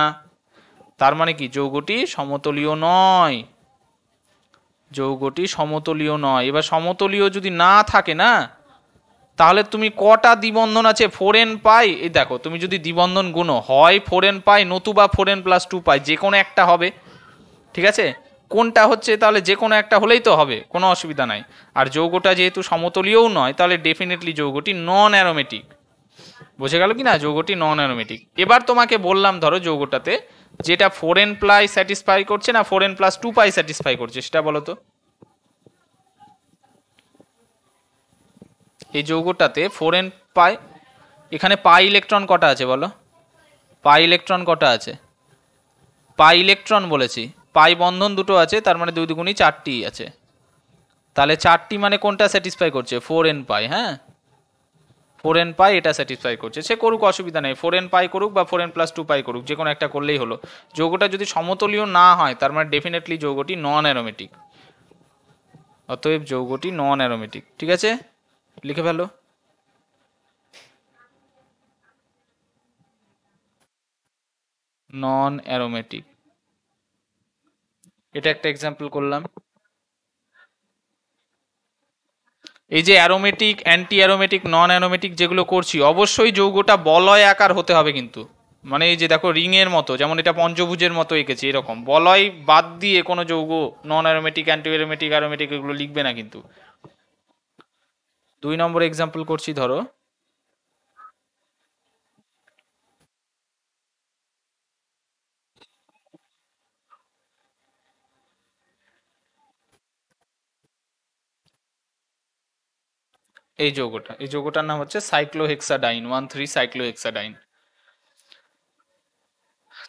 তার মানে কি যৌগটি সমতলীয় নয়। যৌগটি সমতলীয় নয়। এবার সমতলীয় যদি না থাকে না, তাহলে তুমি কটা দ্বিবন্ধন আছে 4n পাই, এই দেখো তুমি যদি দ্বিবন্ধন গুণো হয় 4n পাই নতুবা 4n + 2 পাই, যে কোনো একটা হবে। ঠিক আছে, কোনটা হচ্ছে তাহলে যে কোনো একটা হলেই তো হবে, কোনো অসুবিধা নাই। আর যৌগটা যেহেতু সমতলীয়ও নয়, তাহলে ডেফিনেটলি যৌগটি নন অ্যারোমেটিক। বুঝে গেল কি না? যৌগটি নন অ্যারোমেটিক। এবার তোমাকে বললাম ধরো যৌগটাতে যেটা 4n পাই স্যাটিসফাই করছে না 4n + 2 পাই স্যাটিসফাই করছে, সেটা বলো তো। এই যৌগটাতে 4n পাই, এখানে পাই ইলেকট্রন কটা আছে বলো? পাই ইলেকট্রন কটা আছে? পাই ইলেকট্রন বলেছি, পাই বন্ধন দুটো আছে, তার মানে 2 দুগুণী 4টি আছে। তাহলে 4টি মানে কোনটা স্যাটিসফাই করছে? 4n পাই। হ্যাঁ, 4n পাই এটা স্যাটিসফাই করছে, সে করুক, অসুবিধা নেই। 4n পাই করুক বা 4n + 2 পাই করুক, যে কোনো একটা করলেই হলো। যৌগটা যদি সমতলীয় না হয়, তার মানে ডেফিনেটলি যৌগটি নন অ্যারোমেটিক। অতএব যৌগটি নন অ্যারোমেটিক। ঠিক আছে, লিখে ফেলো। নন অ্যারোমেটিক, এটা একটা এক্সাম্পল করলাম। এই যে অ্যারোমেটিক, অ্যান্টি অ্যারোমেটিক, নন অ্যারোমেটিক যেগুলো করছি, অবশ্যই যৌগটা বলয় আকার হতে হবে কিন্তু। মানে এই যে দেখো রিং এর মতো, যেমন এটা পঞ্চভুজের মতো এঁকেছি, এরকম বলয় বাদ দিয়ে কোনো যৌগ নন অ্যারোমেটিক, অ্যান্টি অ্যারোমেটিক, অ্যারোমেটিক এগুলো লিখবে না কিন্তু। 2 নম্বর এক্সাম্পল করছি ধরো। এই যৌগটার নাম হচ্ছে সাইক্লোহেক্সাডাইন, 1,3 সাইক্লোহেক্সাডাইন।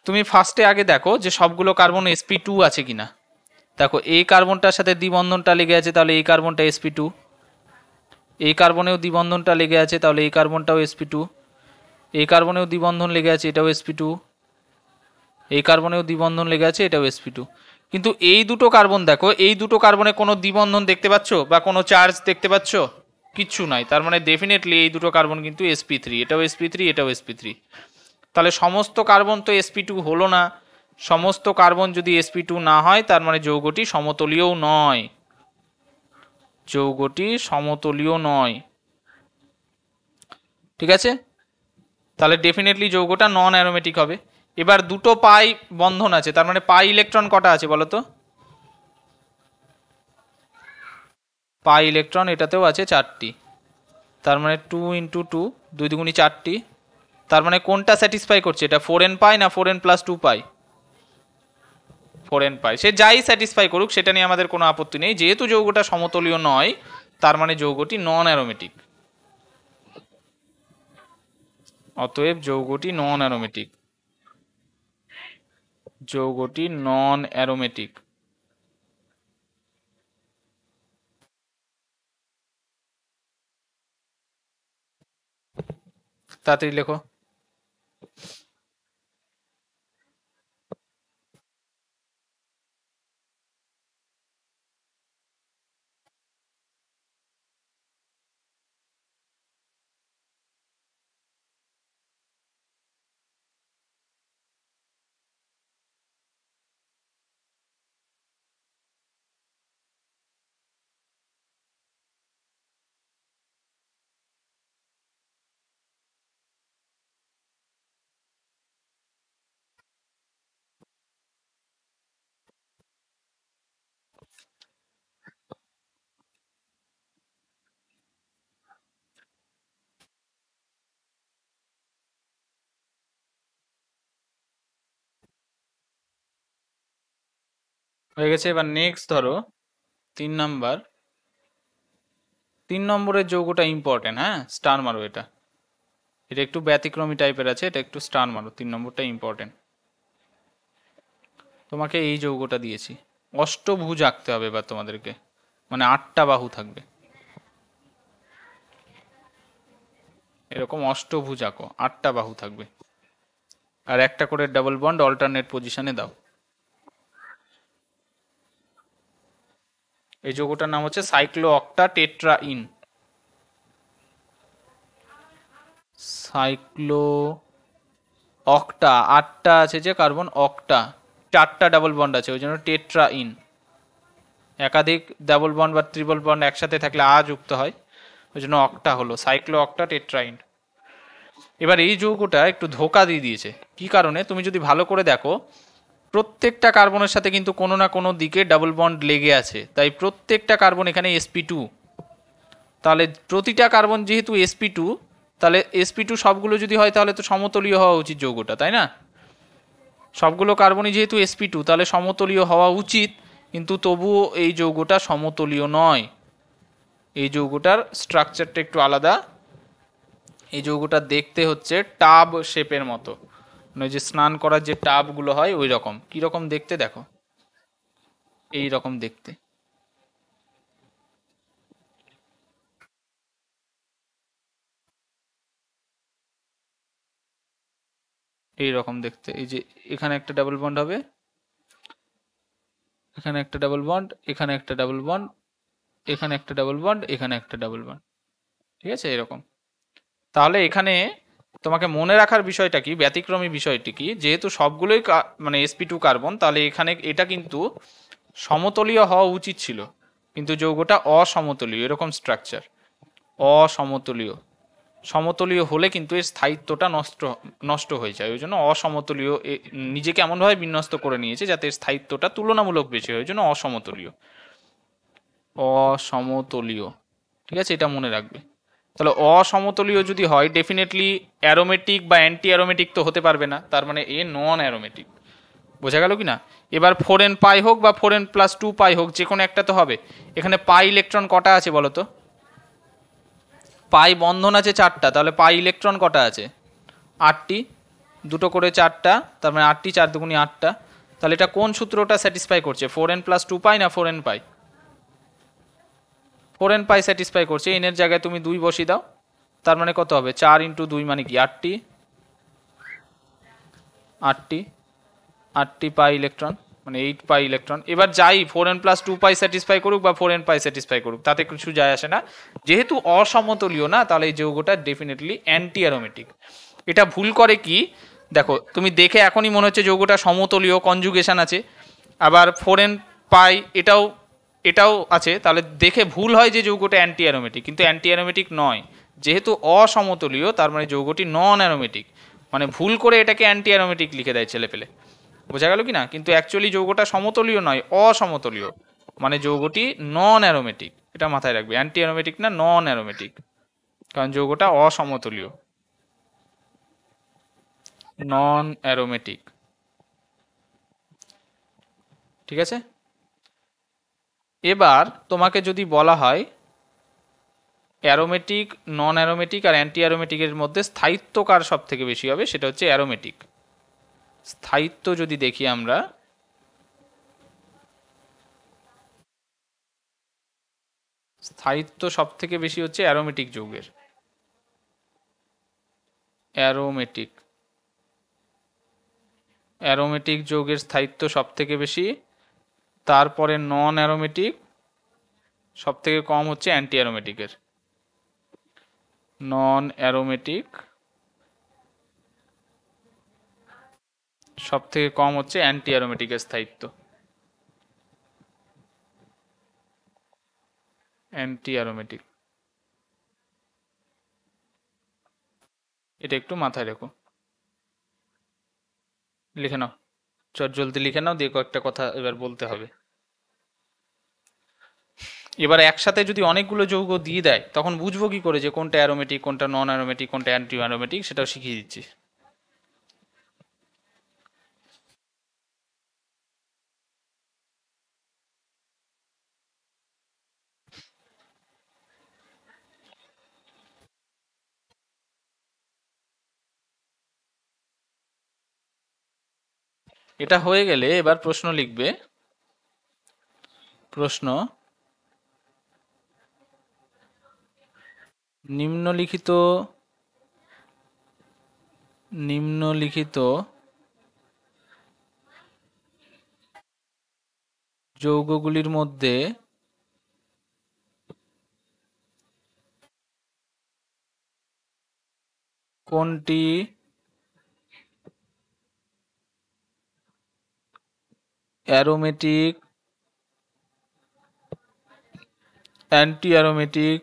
তুমি ফার্স্টে আগে দেখো যে সবগুলো কার্বন sp2 আছে কিনা। দেখো এই কার্বনটার সাথে দ্বিবন্ধনটা লেগে আছে, তাহলে এই কার্বনটা sp2। এই কার্বনেও দ্বিবন্ধনটা লেগে আছে, তাহলে এই কার্বনটাও sp2। এই কার্বনেও দ্বিবন্ধন লেগে আছে, এটাও sp2। এই কার্বনেও দ্বিবন্ধন লেগে আছে, এটাও sp2। কিন্তু এই দুটো কার্বন দেখো, এই দুটো কার্বনে কোনো দ্বিবন্ধন দেখতে পাচ্ছ বা কোনো চার্জ দেখতে পাচ্ছ? কিচ্ছু নাই, তার মানে ডেফিনেটলি এই দুটো কার্বন কিন্তু sp3, এটাও sp3, এটাও sp3। তাহলে সমস্ত কার্বন তো sp2 হলো না। সমস্ত কার্বন যদি sp2 না হয়, তার মানে যৌগটি সমতলীয়ও নয়। যৌগটি সমতলীয় নয়। ঠিক আছে, তাহলে ডেফিনেটলি যৌগটা নন অ্যারোমেটিক হবে। এবার দুটো পাই বন্ধন আছে, তার মানে পাই ইলেকট্রন কটা আছে বলো তো? পাই ইলেকট্রন এটাতেও আছে 4টি, তার মানে 2 × 2, 2 দুগুণী 4টি। তার মানে কোনটা স্যাটিসফাই করছে? এটা 4n পাই না 4n + 2 পাই? 4n পাই। সে যাই স্যাটিসফাই করুক, সেটা নিয়ে আমাদের কোনো আপত্তি নেই, যেহেতু যৌগটা সমতলীয় নয়, তার মানে যৌগটি নন অ্যারোমেটিক। অতএব যৌগটি নন অ্যারোমেটিক। যৌগটি নন অ্যারোমেটিক। তাড়াতাড়ি লেখো। হয়ে গেছে। এবার নেক্সট ধরো 3 নাম্বার। 3 নম্বরের যৌগটা ইম্পর্টেন্ট, হ্যাঁ, স্টার মারো এটা। এটা একটু ব্যতিক্রমী টাইপের আছে, এটা একটু স্টার মারো, 3 নম্বরটা ইম্পর্টেন্ট। তোমাকে এই যৌগটা দিয়েছি, অষ্টভুজ আঁকতে হবে এবার তোমাদেরকে, মানে 8টা বাহু থাকবে। এরকম অষ্টভুজ আঁকো, 8টা বাহু থাকবে, আর একটা করে ডাবল বন্ড অল্টারনেট পজিশনে দাও। এই যৌগটার নাম হচ্ছে সাইক্লো অক্টা টেট্রাইন। সাইক্লো অক্টা, 8টা আছে যে কার্বন, অক্টা, 4টা ডাবল বন্ড আছে, ওই জন্য টেট্রাইন। একাধিক ডাবল বন্ড বা ট্রিপল বন্ড একসাথে থাকলে যুক্ত হয়, ওই জন্য অক্টা হলো সাইক্লো অক্টা টেট্রাইন। এবার এই যৌগটা একটু ধোকা দিয়ে দিয়েছে, কি কারণে? তুমি যদি ভালো করে দেখো, প্রত্যেকটা কার্বনের সাথে কিন্তু কোনো না কোনো দিকে ডাবল বন্ড লেগে আছে, তাই প্রত্যেকটা কার্বন এখানে sp2। তাহলে প্রতিটা কার্বন যেহেতু sp2, তাহলে sp2 সবগুলো যদি হয় তাহলে তো সমতলীয় হওয়া উচিত যৌগটা, তাই না? সবগুলো কার্বনই যেহেতু sp2, তাহলে সমতলীয় হওয়া উচিত, কিন্তু তবুও এই যৌগটা সমতলীয় নয়। এই যৌগটার স্ট্রাকচারটা একটু আলাদা। এই যৌগটা দেখতে হচ্ছে টাব শেপের মতো, মানে যে স্নান করার যে টাবগুলো হয় ওই রকম। কি রকম দেখতে দেখো, এই রকম দেখতে, এই রকম দেখতে। এই যে এখানে একটা ডাবল বন্ড হবে, এখানে একটা ডাবল বন্ড, এখানে একটা ডাবল বন্ড, এখানে একটা ডাবল বন্ড, এখানে একটা ডাবল বন্ড, ঠিক আছে এরকম। তাহলে এখানে তোমাকে মনে রাখার বিষয়টা কি, ব্যতিক্রমী বিষয়টি কি, যেহেতু সবগুলোই মানে sp2 কার্বন, তাহলে এখানে এটা কিন্তু সমতলীয় হওয়া উচিত ছিল, কিন্তু যৌগটা অসমতলীয়, এরকম স্ট্রাকচার, অসমতলীয়। সমতলীয় হলে কিন্তু এর স্থায়িত্বটা নষ্ট নষ্ট হয়ে যায়, ওই জন্য অসমতলীয়। নিজেকে এমনভাবে বিন্যস্ত করে নিয়েছে যাতে এর স্থায়িত্বটা তুলনামূলক বেশি হয়, ওই জন্য অসমতলীয়, অসমতলীয়। ঠিক আছে, এটা মনে রাখবে। তাহলে অসমতলীয় যদি হয়, ডেফিনেটলি অ্যারোমেটিক বা অ্যান্টি অ্যারোমেটিক তো হতে পারবে না, তার মানে এ নন অ্যারোমেটিক। বোঝা গেল কি না? এবার 4n পাই হোক বা 4n প্লাস 2 পাই হোক, যে কোনো একটা তো হবে। এখানে পাই ইলেকট্রন কটা আছে বলো তো? পাই বন্ধন আছে 4টা, তাহলে পাই ইলেকট্রন কটা আছে? 8টি। দুটো করে 4টা, তার মানে 8টি, 4 দুগুণি 8টা। তাহলে এটা কোন সূত্রটা স্যাটিসফাই করছে, 4n প্লাস 2 পাই না 4n পাই? 4n পাই স্যাটিসফাই করছে, এন এর জায়গায় তুমি 2 বসিয়ে দাও, তার মানে কত হবে? 4 ইন্টু 2 মানে কি 8টি, 8টি, 8টি পাই ইলেকট্রন, মানে 8 পাই ইলেকট্রন। এবার যাই 4n প্লাস 2 পাই স্যাটিসফাই করুক বা 4n পাই স্যাটিসফাই করুক, তাতে কিছু যায় আসে না, যেহেতু অসমতলীয় না, তাহলে এই যৌগটা ডেফিনেটলি অ্যান্টি অ্যারোমেটিক। এটা ভুল করে কি, দেখো তুমি দেখে এখনই মনে হচ্ছে যৌগটা সমতলীয়, কনজুগেশন আছে, আবার 4n পাই এটাও এটাও আছে, তাহলে দেখে ভুল হয় যে যৌগটা অ্যান্টি অ্যারোমেটিক, কিন্তু অ্যান্টি অ্যারোমেটিক নয়। যেহেতু অসমতলীয়, তার মানে যৌগটি নন অ্যারোমেটিক, মানে ভুল করে এটাকে অ্যান্টি অ্যারোমেটিক লিখে দেয় ছেলেপেলে। বোঝা গেল কি না? কিন্তু অ্যাকচুয়ালি যৌগটা সমতলীয় নয়, অসমতলীয়, মানে যৌগটি নন অ্যারোমেটিক। এটা মাথায় রাখবে, অ্যান্টি অ্যারোমেটিক না, নন অ্যারোমেটিক, কারণ যৌগটা অসমতলীয়, নন অ্যারোমেটিক। ঠিক আছে। এবার তোমাকে যদি বলা হয় অ্যারোমেটিক, নন অ্যারোমেটিক আর অ্যান্টি অ্যারোমেটিকের মধ্যে স্থায়িত্ব কার সব থেকে বেশি হবে, সেটা হচ্ছে অ্যারোমেটিক। স্থায়িত্ব যদি দেখি আমরা, স্থায়িত্ব সব থেকে বেশি হচ্ছে অ্যারোমেটিক যৌগের, অ্যারোমেটিক, অ্যারোমেটিক যৌগের স্থায়িত্ব সব থেকে বেশি, তারপরে নন অ্যারোমেটিক, সব থেকে কম হচ্ছে অ্যান্টি অ্যারোমেটিকের। নন অ্যারোমেটিক সব থেকে কম হচ্ছে অ্যান্টি অ্যারোমেটিকের স্থায়িত্ব, অ্যান্টি অ্যারোমেটিক। এটা একটু মাথায় রেখো, লিখে নাও, চট জলদি লিখে নাও, দিয়ে কয়েকটা কথা এবার বলতে হবে। এবার একসাথে যদি অনেকগুলো যৌগ দিয়ে দেয়, তখন বুঝবো কি করে যে কোনটা অ্যারোমেটিক, কোনটা নন অ্যারোমেটিক, কোনটা অ্যান্টি অ্যারোমেটিক, সেটাও শিখিয়ে দিচ্ছি। এটা হয়ে গেলে এবার প্রশ্ন লিখবে। প্রশ্ন, নিম্নলিখিত নিম্নলিখিত যৌগগুলির মধ্যে কোনটি অ্যারোমেটিক, অ্যান্টি অ্যারোমেটিক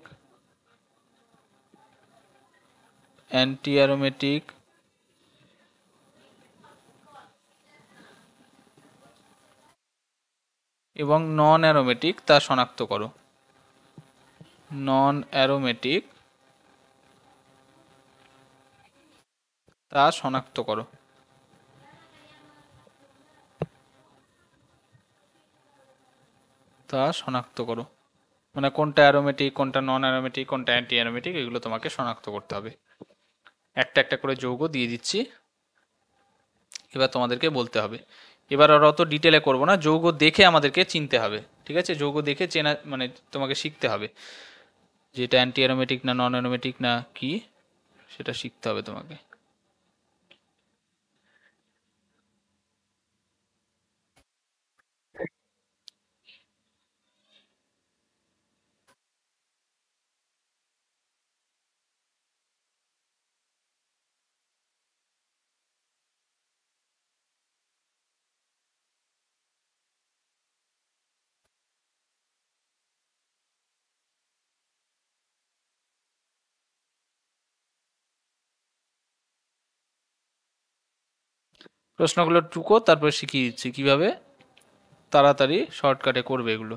এবং নন অ্যারোমেটিক তা শনাক্ত করো। নন অ্যারোমেটিক তা শনাক্ত করো। মানে কোনটা অ্যারোমেটিক, কোনটা নন অ্যারোমেটিক, কোনটা অ্যান্টি অ্যারোমেটিক, এগুলো তোমাকে শনাক্ত করতে হবে। একটা একটা করে যৌগ দিয়ে দিচ্ছি, এবার তোমাদেরকে বলতে হবে। এবার আর অত ডিটেলে করবো না, যৌগ দেখে আমাদেরকে চিনতে হবে, ঠিক আছে? যৌগ দেখে চেনা মানে তোমাকে শিখতে হবে যে এটা অ্যান্টি অ্যারোমেটিক না নন অ্যারোমেটিক না কি, সেটা শিখতে হবে তোমাকে। প্রশ্নগুলো টুকো, তারপর শিখিয়ে দিচ্ছি কিভাবে তাড়াতাড়ি শর্টকাটে করবে এগুলো।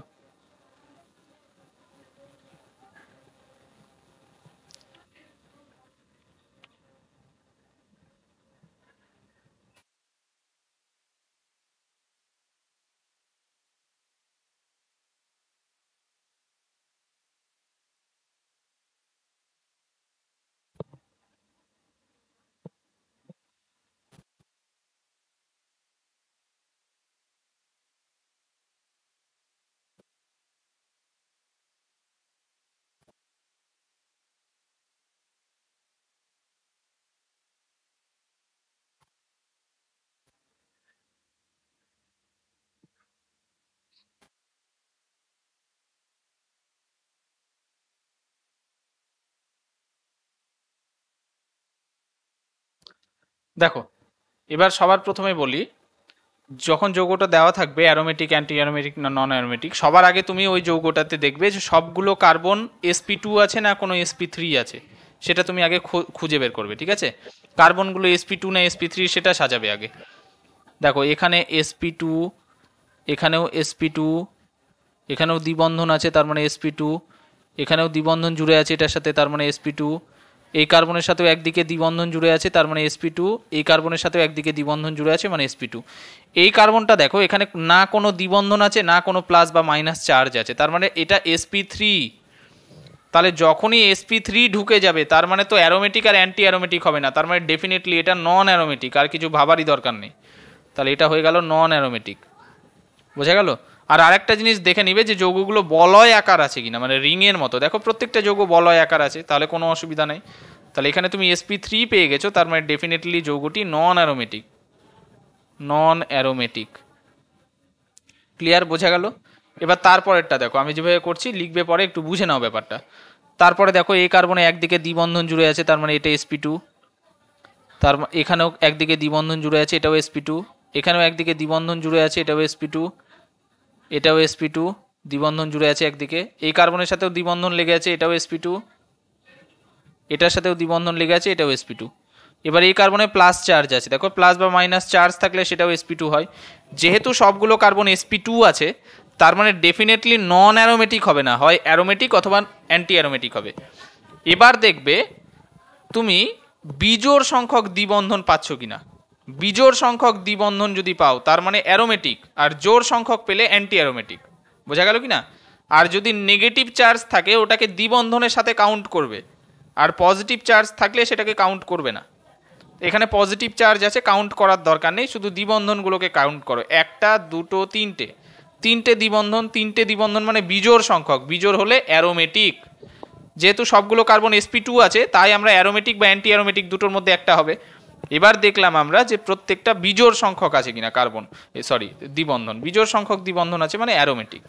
দেখো, এবার সবার প্রথমে বলি, যখন যৌগটা দেওয়া থাকবে অ্যারোমেটিক, অ্যান্টি অ্যারোমেটিক না নন অ্যারোমেটিক, সবার আগে তুমি ওই যৌগটাতে দেখবে যে সবগুলো কার্বন sp2 আছে না কোনো sp3 আছে, সেটা তুমি আগে খুঁজে বের করবে, ঠিক আছে? কার্বনগুলো sp2 না sp3 সেটা সাজাবে আগে। দেখো এখানে sp2, এখানেও sp2, এখানেও দ্বিবন্ধন আছে তার মানে sp2, এখানেও দ্বিবন্ধন জুড়ে আছে এটার সাথে তার মানে sp2, এই কার্বনের সাথেও একদিকে দ্বিবন্ধন জুড়ে আছে তার মানে sp2, এই কার্বনের সাথেও একদিকে দ্বিবন্ধন জুড়ে আছে মানে sp2। এই কার্বনটা দেখো এখানে না কোনো দ্বিবন্ধন আছে না কোনো প্লাস বা মাইনাস চার্জ আছে, তার মানে এটা sp3। তাহলে যখনই sp3 ঢুকে যাবে তার মানে তো অ্যারোমেটিক আর অ্যান্টি অ্যারোমেটিক হবে না, তার মানে ডেফিনেটলি এটা নন অ্যারোমেটিক, আর কিছু ভাবারই দরকার নেই। তাহলে এটা হয়ে গেল নন অ্যারোমেটিক, বোঝা গেল? আর আরেকটা জিনিস দেখে নিবে যে যৌগগুলো বলয় আকার আছে কিনা, মানে রিং এর মতো। দেখো প্রত্যেকটা যৌগ বলয় আকার আছে, তাহলে কোনো অসুবিধা নেই। তাহলে এখানে তুমি sp3 পেয়ে গেছো, তার মানে ডেফিনেটলি যৌগটি নন অ্যারোমেটিক। নন অ্যারোমেটিক, ক্লিয়ার? বোঝা গেল? এবার তারপরেরটা দেখো, আমি যেভাবে করছি লিখবে পরে, একটু বুঝে নাও ব্যাপারটা। তারপরে দেখো এই কার্বনে একদিকে দ্বিবন্ধন জুড়ে আছে তার মানে এটা sp2, তার এখানেও একদিকে দ্বিবন্ধন জুড়ে আছে এটাও sp2, এখানেও একদিকে দ্বিবন্ধন জুড়ে আছে এটাও sp2, এটাও sp2 দ্বিবন্ধন জুড়ে আছে একদিকে, এই কার্বনের সাথেও দ্বিবন্ধন লেগে আছে এটাও sp2, এটার সাথেও দ্বিবন্ধন লেগে আছে এটাও sp2। এবার এই কার্বনে প্লাস চার্জ আছে, দেখো প্লাস বা মাইনাস চার্জ থাকলে সেটাও sp2 হয়। যেহেতু সবগুলো কার্বন sp2 আছে তার মানে ডেফিনেটলি নন অ্যারোমেটিক হবে না, হয় অ্যারোমেটিক অথবা অ্যান্টি অ্যারোমেটিক হবে। এবার দেখবে তুমি বিজোড় সংখ্যক দ্বিবন্ধন পাচ্ছ কিনা। বিজোড় সংখ্যক দ্বিবন্ধন যদি পাও তার মানে অ্যারোমেটিক, আর জোড় সংখ্যক পেলে অ্যান্টি অ্যারোমেটিক। বোঝা গেল কিনা? আর যদি নেগেটিভ চার্জ থাকে ওটাকে দ্বিবন্ধনের সাথে কাউন্ট করবে, আর পজিটিভ চার্জ থাকলে সেটাকে কাউন্ট করবে না। এখানে পজিটিভ চার্জ আছে, কাউন্ট করার দরকার নেই, শুধু দ্বিবন্ধনগুলোকে কাউন্ট করো। একটা, দুটো, তিনটে, তিনটে দ্বিবন্ধন মানে বিজোড় সংখ্যক, বিজোড় হলে অ্যারোমেটিক। যেহেতু সবগুলো কার্বন sp2 আছে তাই আমরা অ্যারোমেটিক বা অ্যান্টি অ্যারোমেটিক দুটোর মধ্যে একটা হবে। এবার দেখলাম আমরা যে প্রত্যেকটা বিজোড় সংখ্যক আছে কিনা কার্বন, সরি দ্বিবন্ধন, বিজোড় সংখ্যক দ্বিবন্ধন আছে মানে অ্যারোমেটিক।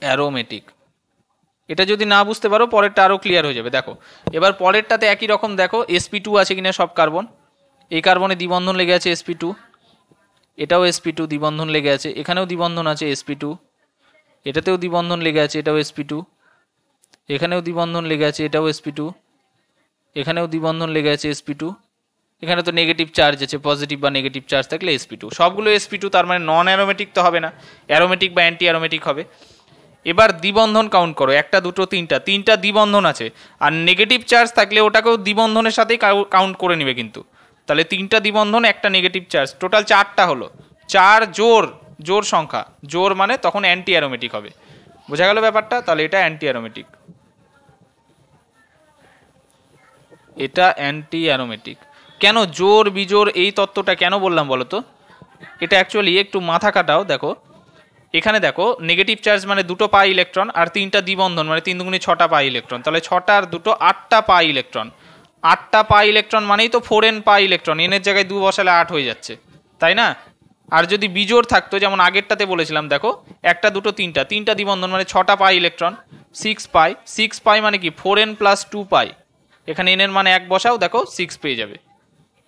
অ্যারোমেটিক এটা যদি না বুঝতে পারো পরেরটা আরো ক্লিয়ার হয়ে যাবে। দেখো এবার পরেরটাতে একই রকম দেখো sp2 আছে কিনা সব কার্বন, এই কার্বনে দ্বিবন্ধন লেগে আছে sp2, এটাও sp2 দ্বিবন্ধন লেগে আছে, এখানেও দ্বিবন্ধন আছে sp2, এটাতেও দ্বিবন্ধন লেগে আছে, এটাও sp2, এখানেও দ্বিবন্ধন লেগে আছে, এটাও sp2, এখানেও দ্বিবন্ধন লেগে আছে sp2, এখানে তো নেগেটিভ চার্জ আছে, পজিটিভ বা নেগেটিভ চার্জ থাকলে sp2, সবগুলো sp2, তার মানে নন অ্যারোমেটিক তো হবে না, অ্যারোমেটিক বা অ্যান্টি অ্যারোমেটিক হবে। এবার দ্বিবন্ধন কাউন্ট করো, একটা দুটো তিনটা, তিনটা দ্বিবন্ধন আছে, আর নেগেটিভ চার্জ থাকলে ওটাকেও দ্বিবন্ধনের সাথেই কাউন্ট করে নিবে কিন্তু। তাহলে তিনটা দ্বিবন্ধন একটা নেগেটিভ চার্জ, টোটাল চারটা হলো, চার জোর সংখ্যা, জোর মানে তখন অ্যান্টি অ্যারোমেটিক হবে। বোঝা গেল ব্যাপারটা? তাহলে এটা অ্যান্টি অ্যারোমেটিক, এটা অ্যান্টি অ্যারোমেটিক। কেন জোর বিজোর এই তত্ত্বটা কেন বললাম বলো তো? এটা অ্যাকচুয়ালি একটু মাথা কাটাও। দেখো এখানে দেখো নেগেটিভ চার্জ মানে দুটো পাই ইলেকট্রন, আর তিনটা দ্বিবন্ধন মানে 3 দুগুণে 6টা পাই ইলেকট্রন, তাহলে 6টা আর দুটো 8টা পাই ইলেকট্রন, 8টা পাই ইলেকট্রন মানেই তো 4n পাই ইলেকট্রন, এনের জায়গায় 2 বসালে 8 হয়ে যাচ্ছে, তাই না? আর যদি বিজোড় থাকতো যেমন আগেরটাতে বলেছিলাম, দেখো একটা দুটো তিনটা, তিনটা দ্বিবন্ধন মানে 6টা পাই ইলেকট্রন, 6 পাই মানে কি 4n প্লাস 2 পাই, এখানে n এর মানে 1 বসাও, দেখো 6 পেয়ে যাবে।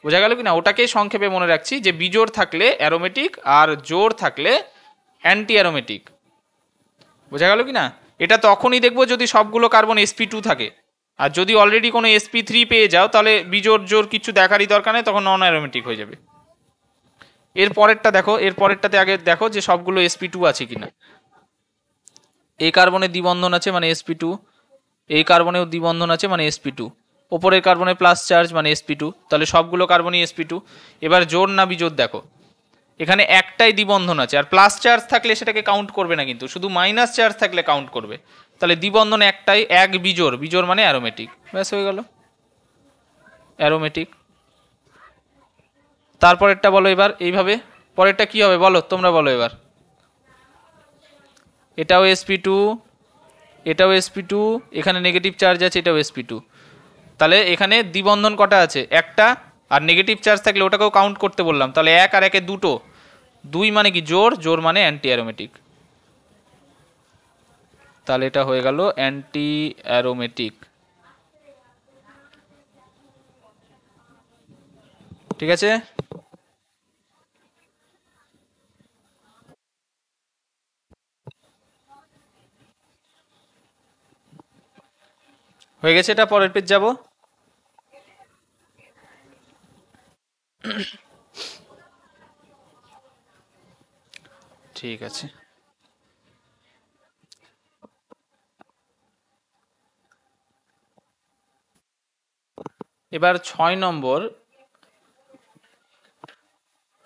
বোঝা গেল কি না? ওটাকেই সংক্ষেপে মনে রাখছি যে বিজোড় থাকলে অ্যারোমেটিক আর জোড় থাকলে অ্যান্টি অ্যারোমেটিক। বোঝা গেল কি না? এটা তখনই দেখবো যদি সবগুলো কার্বন sp2 থাকে, আর যদি অলরেডি কোনো sp3 পেয়ে যাও তাহলে বিজোড় জোর কিছু দেখারই দরকার নেই, তখন নন অ্যারোমেটিক হয়ে যাবে। এর পরেরটা দেখো, এর পরেরটাতে আগে দেখো যে সবগুলো sp2 আছে কিনা। এই কার্বনে দ্বিবন্ধন আছে মানে sp2, এই কার্বনেও দ্বিবন্ধন আছে মানে sp2, ওপরের কার্বনে প্লাস চার্জ মানে sp2, তাহলে সবগুলো কার্বনই sp2। এবার জোড় না বিজোড় দেখো, এখানে একটাই দ্বিবন্ধন আছে, আর প্লাস চার্জ থাকলে সেটাকে কাউন্ট করবে না কিন্তু, শুধু মাইনাস চার্জ থাকলে কাউন্ট করবে। তাহলে দ্বিবন্ধন একটাই, এক বিজোড়, বিজোড় মানে অ্যারোমেটিক, ব্যাস হয়ে গেল অ্যারোমেটিক। তারপরেরটা বলো এবার এইভাবে, পরেরটা কি হবে বলো, তোমরা বলো এবার। এটাও sp2, এটাও sp2, এখানে নেগেটিভ চার্জ আছে, এটাও sp2, তাহলে এখানে দ্বিবন্ধন কটা আছে? একটা, আর নেগেটিভ চার্জ থাকলে ওটাকেও কাউন্ট করতে বললাম, তাহলে এক আর একে দুটো, 2 মানে কি জোর, জোর মানে অ্যান্টি অ্যারোমেটিক, তাহলে এটা হয়ে গেল অ্যান্টি অ্যারোমেটিক। ঠিক আছে? হয়ে গেছে, এটা পরের পেজ যাব। ঠিক আছে, এবার 6 নম্বর,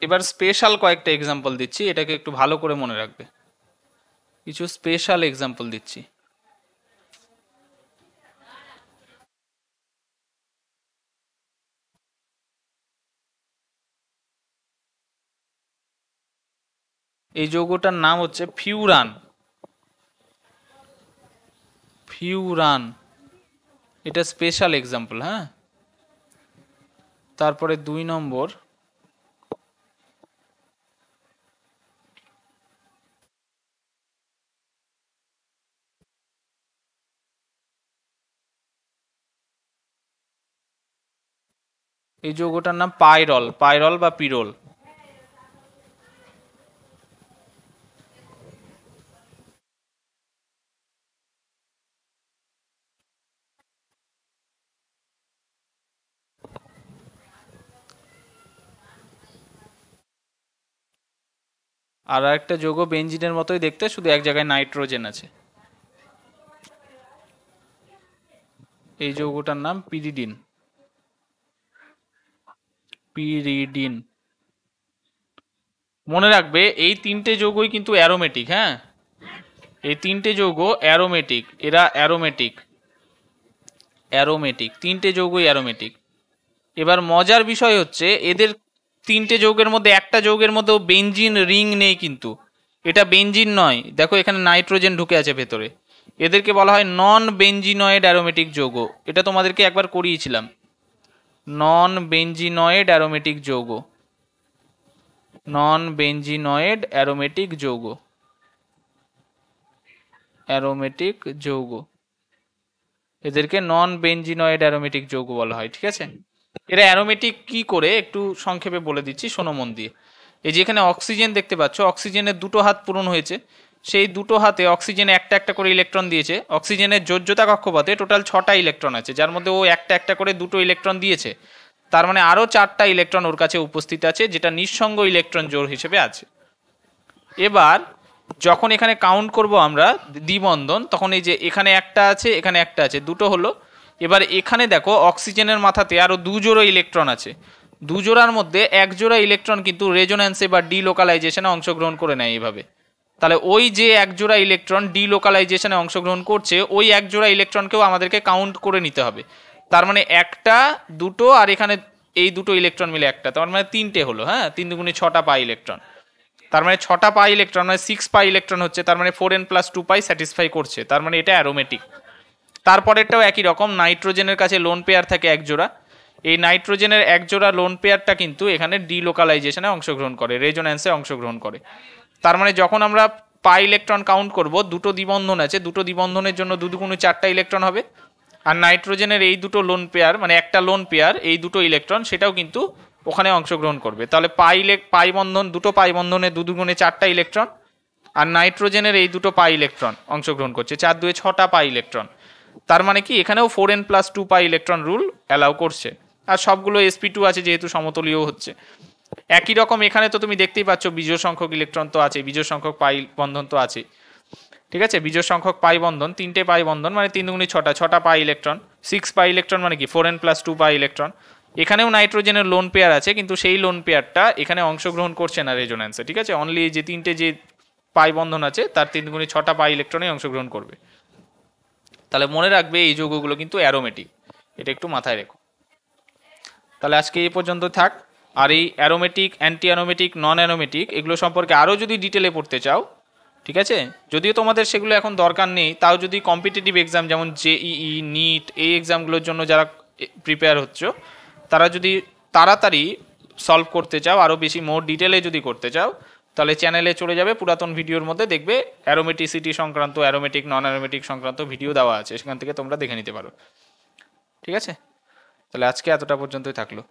এবার স্পেশাল কয়েকটা এক্সাম্পল দিচ্ছি, এটাকে একটু ভালো করে মনে রাখবে, কিছু স্পেশাল এক্সাম্পল দিচ্ছি। এই যৌগটার নাম হচ্ছে ফিউরান, ফিউরান, এটা স্পেশাল এক্সাম্পল। হ্যাঁ, তারপরে 2 নম্বর, এই যৌগটার নাম পাইরল, পাইরল বা পিরোল। আর একটা যৌগ বেঞ্জিনের মতোই দেখতে, শুধু এক জায়গায় নাইট্রোজেন আছে, এই যৌগটার নাম পিরিডিন, পিরিডিন। মনে রাখবে এই তিনটে যৌগই কিন্তু অ্যারোমেটিক। হ্যাঁ, এই তিনটে যৌগ অ্যারোমেটিক, এরা অ্যারোমেটিক, অ্যারোমেটিক, তিনটে যৌগই অ্যারোমেটিক। এবার মজার বিষয় হচ্ছে এদের তিনটে যৌগের মধ্যে একটা যৌগের মধ্যেও বেঞ্জিন রিং নেই, কিন্তু এটা বেঞ্জিন নয়, দেখো এখানে নাইট্রোজেন ঢুকে আছে ভেতরে, এদেরকে বলা হয় নন বেঞ্জিনয়েড অ্যারোমেটিক যৌগ, এটা তোমাদেরকে একবার করিয়েছিলাম। নন বেঞ্জিনয়েড অ্যারোমেটিক যৌগ, নন বেঞ্জিনয়েড অ্যারোমেটিক যৌগ, অ্যারোমেটিক যৌগ, এদেরকে নন বেঞ্জিনয়েড অ্যারোমেটিক যৌগ বলা হয়। ঠিক আছে, এরা অ্যারোমেটিক কি করে একটু সংক্ষেপে বলে দিচ্ছি, শোনো মন দিয়ে। এই যে এখানে অক্সিজেন দেখতে পাচ্ছ, অক্সিজেনের দুটো হাত পূরণ হয়েছে, সেই দুটো হাতে অক্সিজেনে একটা একটা করে ইলেকট্রন দিয়েছে। অক্সিজেনের যোজ্যতা কক্ষপথে টোটাল 6টা ইলেকট্রন আছে, যার মধ্যে ও একটা একটা করে দুটো ইলেকট্রন দিয়েছে। তার মানে আরও 4টা ইলেকট্রন ওর কাছে উপস্থিত আছে, যেটা নিঃসঙ্গ ইলেকট্রন জোড় হিসেবে আছে। এবার যখন এখানে কাউন্ট করব আমরা দ্বিবন্ধন, তখন এই যে এখানে একটা আছে, এখানে একটা আছে, দুটো হলো। এবার এখানে দেখো অক্সিজেনের মাথাতে আরো 2 জোড়া ইলেকট্রন আছে, 2 জোড়ার মধ্যে 1 জোড়া ইলেকট্রন কিন্তু রেজোন্যান্সে বা ডিলোকালাইজেশনে অংশগ্রহণ করে নেয় এইভাবে। তাহলে ওই যে 1 জোড়া ইলেকট্রন ডিলোকালাইজেশনে অংশগ্রহণ করছে, ওই 1 জোড়া ইলেকট্রনকেও আমাদেরকে কাউন্ট করে নিতে হবে। তার মানে একটা, দুটো, আর এখানে এই দুটো ইলেকট্রন মিলে একটা, তার মানে 3টে হলো। হ্যাঁ, 3 দুগুণে 6টা পাই ইলেকট্রন। তার মানে 6টা পাই ইলেকট্রন মানে 6 পাই ইলেকট্রন হচ্ছে, তার মানে 4n + 2 পাই স্যাটিসফাই করছে, তার মানে এটা অ্যারোমেটিক। তারপরেরটাও একই রকম, নাইট্রোজেনের কাছে লোন পেয়ার থাকে 1 জোড়া, এই নাইট্রোজেনের 1 জোড়া লোন পেয়ারটা কিন্তু এখানে ডিলোকালাইজেশনে অংশগ্রহণ করে, রেজোন্যান্সে অংশগ্রহণ করে। তার মানে যখন আমরা পাই ইলেকট্রন কাউন্ট করব, দুটো দ্বিবন্ধন আছে, দুটো দ্বিবন্ধনের জন্য 2 দুগুণে 4টা ইলেকট্রন হবে। আর নাইট্রোজেনের এই দুটো লোন পেয়ার মানে একটা লোন পেয়ার, এই দুটো ইলেকট্রন সেটাও কিন্তু ওখানে অংশগ্রহণ করবে। তাহলে পাই বন্ধন, দুটো পাই বন্ধনে 2 দুগুণে 4টা ইলেকট্রন, আর নাইট্রোজেনের এই দুটো পাই ইলেকট্রন অংশগ্রহণ করছে, 4 দুয়ে 6টা পাই ইলেকট্রন। তার মানে কি এখানেও 4n + 2 pi electron rule allow করছে। আর সবগুলো sp2 আছে যেহেতু সমতলীয় হচ্ছে। একই রকম এখানে তো তুমি দেখতেই পাচ্ছ বিজোড় সংখ্যক ইলেকট্রন তো আছে, বিজোড় সংখ্যক পাই বন্ধন তো আছে। ঠিক আছে, বিজোড় সংখ্যক পাই বন্ধন, 3টে পাই বন্ধন মানে 3 দুগুণে 6টা, 6টা পাই ইলেকট্রন, 6 পাই ইলেকট্রন মানে কি 4n + 2 পাই ইলেকট্রন। এখানেও নাইট্রোজেনের লোন পেয়ার আছে, কিন্তু সেই লোন পেয়ারটা এখানে অংশগ্রহণ করছে না রেজোন্যান্সে। ঠিক আছে, অনলি যে 3টে যে পাই বন্ধন আছে তার 3 দুগুণে 6টা পাই ইলেকট্রনে অংশগ্রহণ করবে। তাহলে মনে রাখবে এই যৌগগুলো কিন্তু অ্যারোমেটিক, এটা একটু মাথায় রেখো। তাহলে আজকে এই পর্যন্ত থাক। আর এই অ্যারোমেটিক, অ্যান্টি অ্যারোমেটিক, নন অ্যারোমেটিক এগুলো সম্পর্কে আরও যদি ডিটেলে পড়তে চাও, ঠিক আছে, যদিও তোমাদের সেগুলো এখন দরকার নেই, তাও যদি কম্পিটিটিভ এক্সাম যেমন জেইই, নিট, এই এক্সামগুলোর জন্য যারা প্রিপেয়ার হচ্ছে, তারা যদি তাড়াতাড়ি সলভ করতে চাও, আরও বেশি মোর ডিটেলে যদি করতে চাও, তাহলে চ্যানেলে চলে যাবে, পুরাতন ভিডিওর মধ্যে দেখবে অ্যারোমেটিসিটি সংক্রান্ত, অ্যারোমেটিক নন অ্যারোমেটিক সংক্রান্ত ভিডিও দেওয়া আছে, সেখান থেকে তোমরা দেখে নিতে পারো। ঠিক আছে, তাহলে আজকে এতটা পর্যন্তই থাকলো।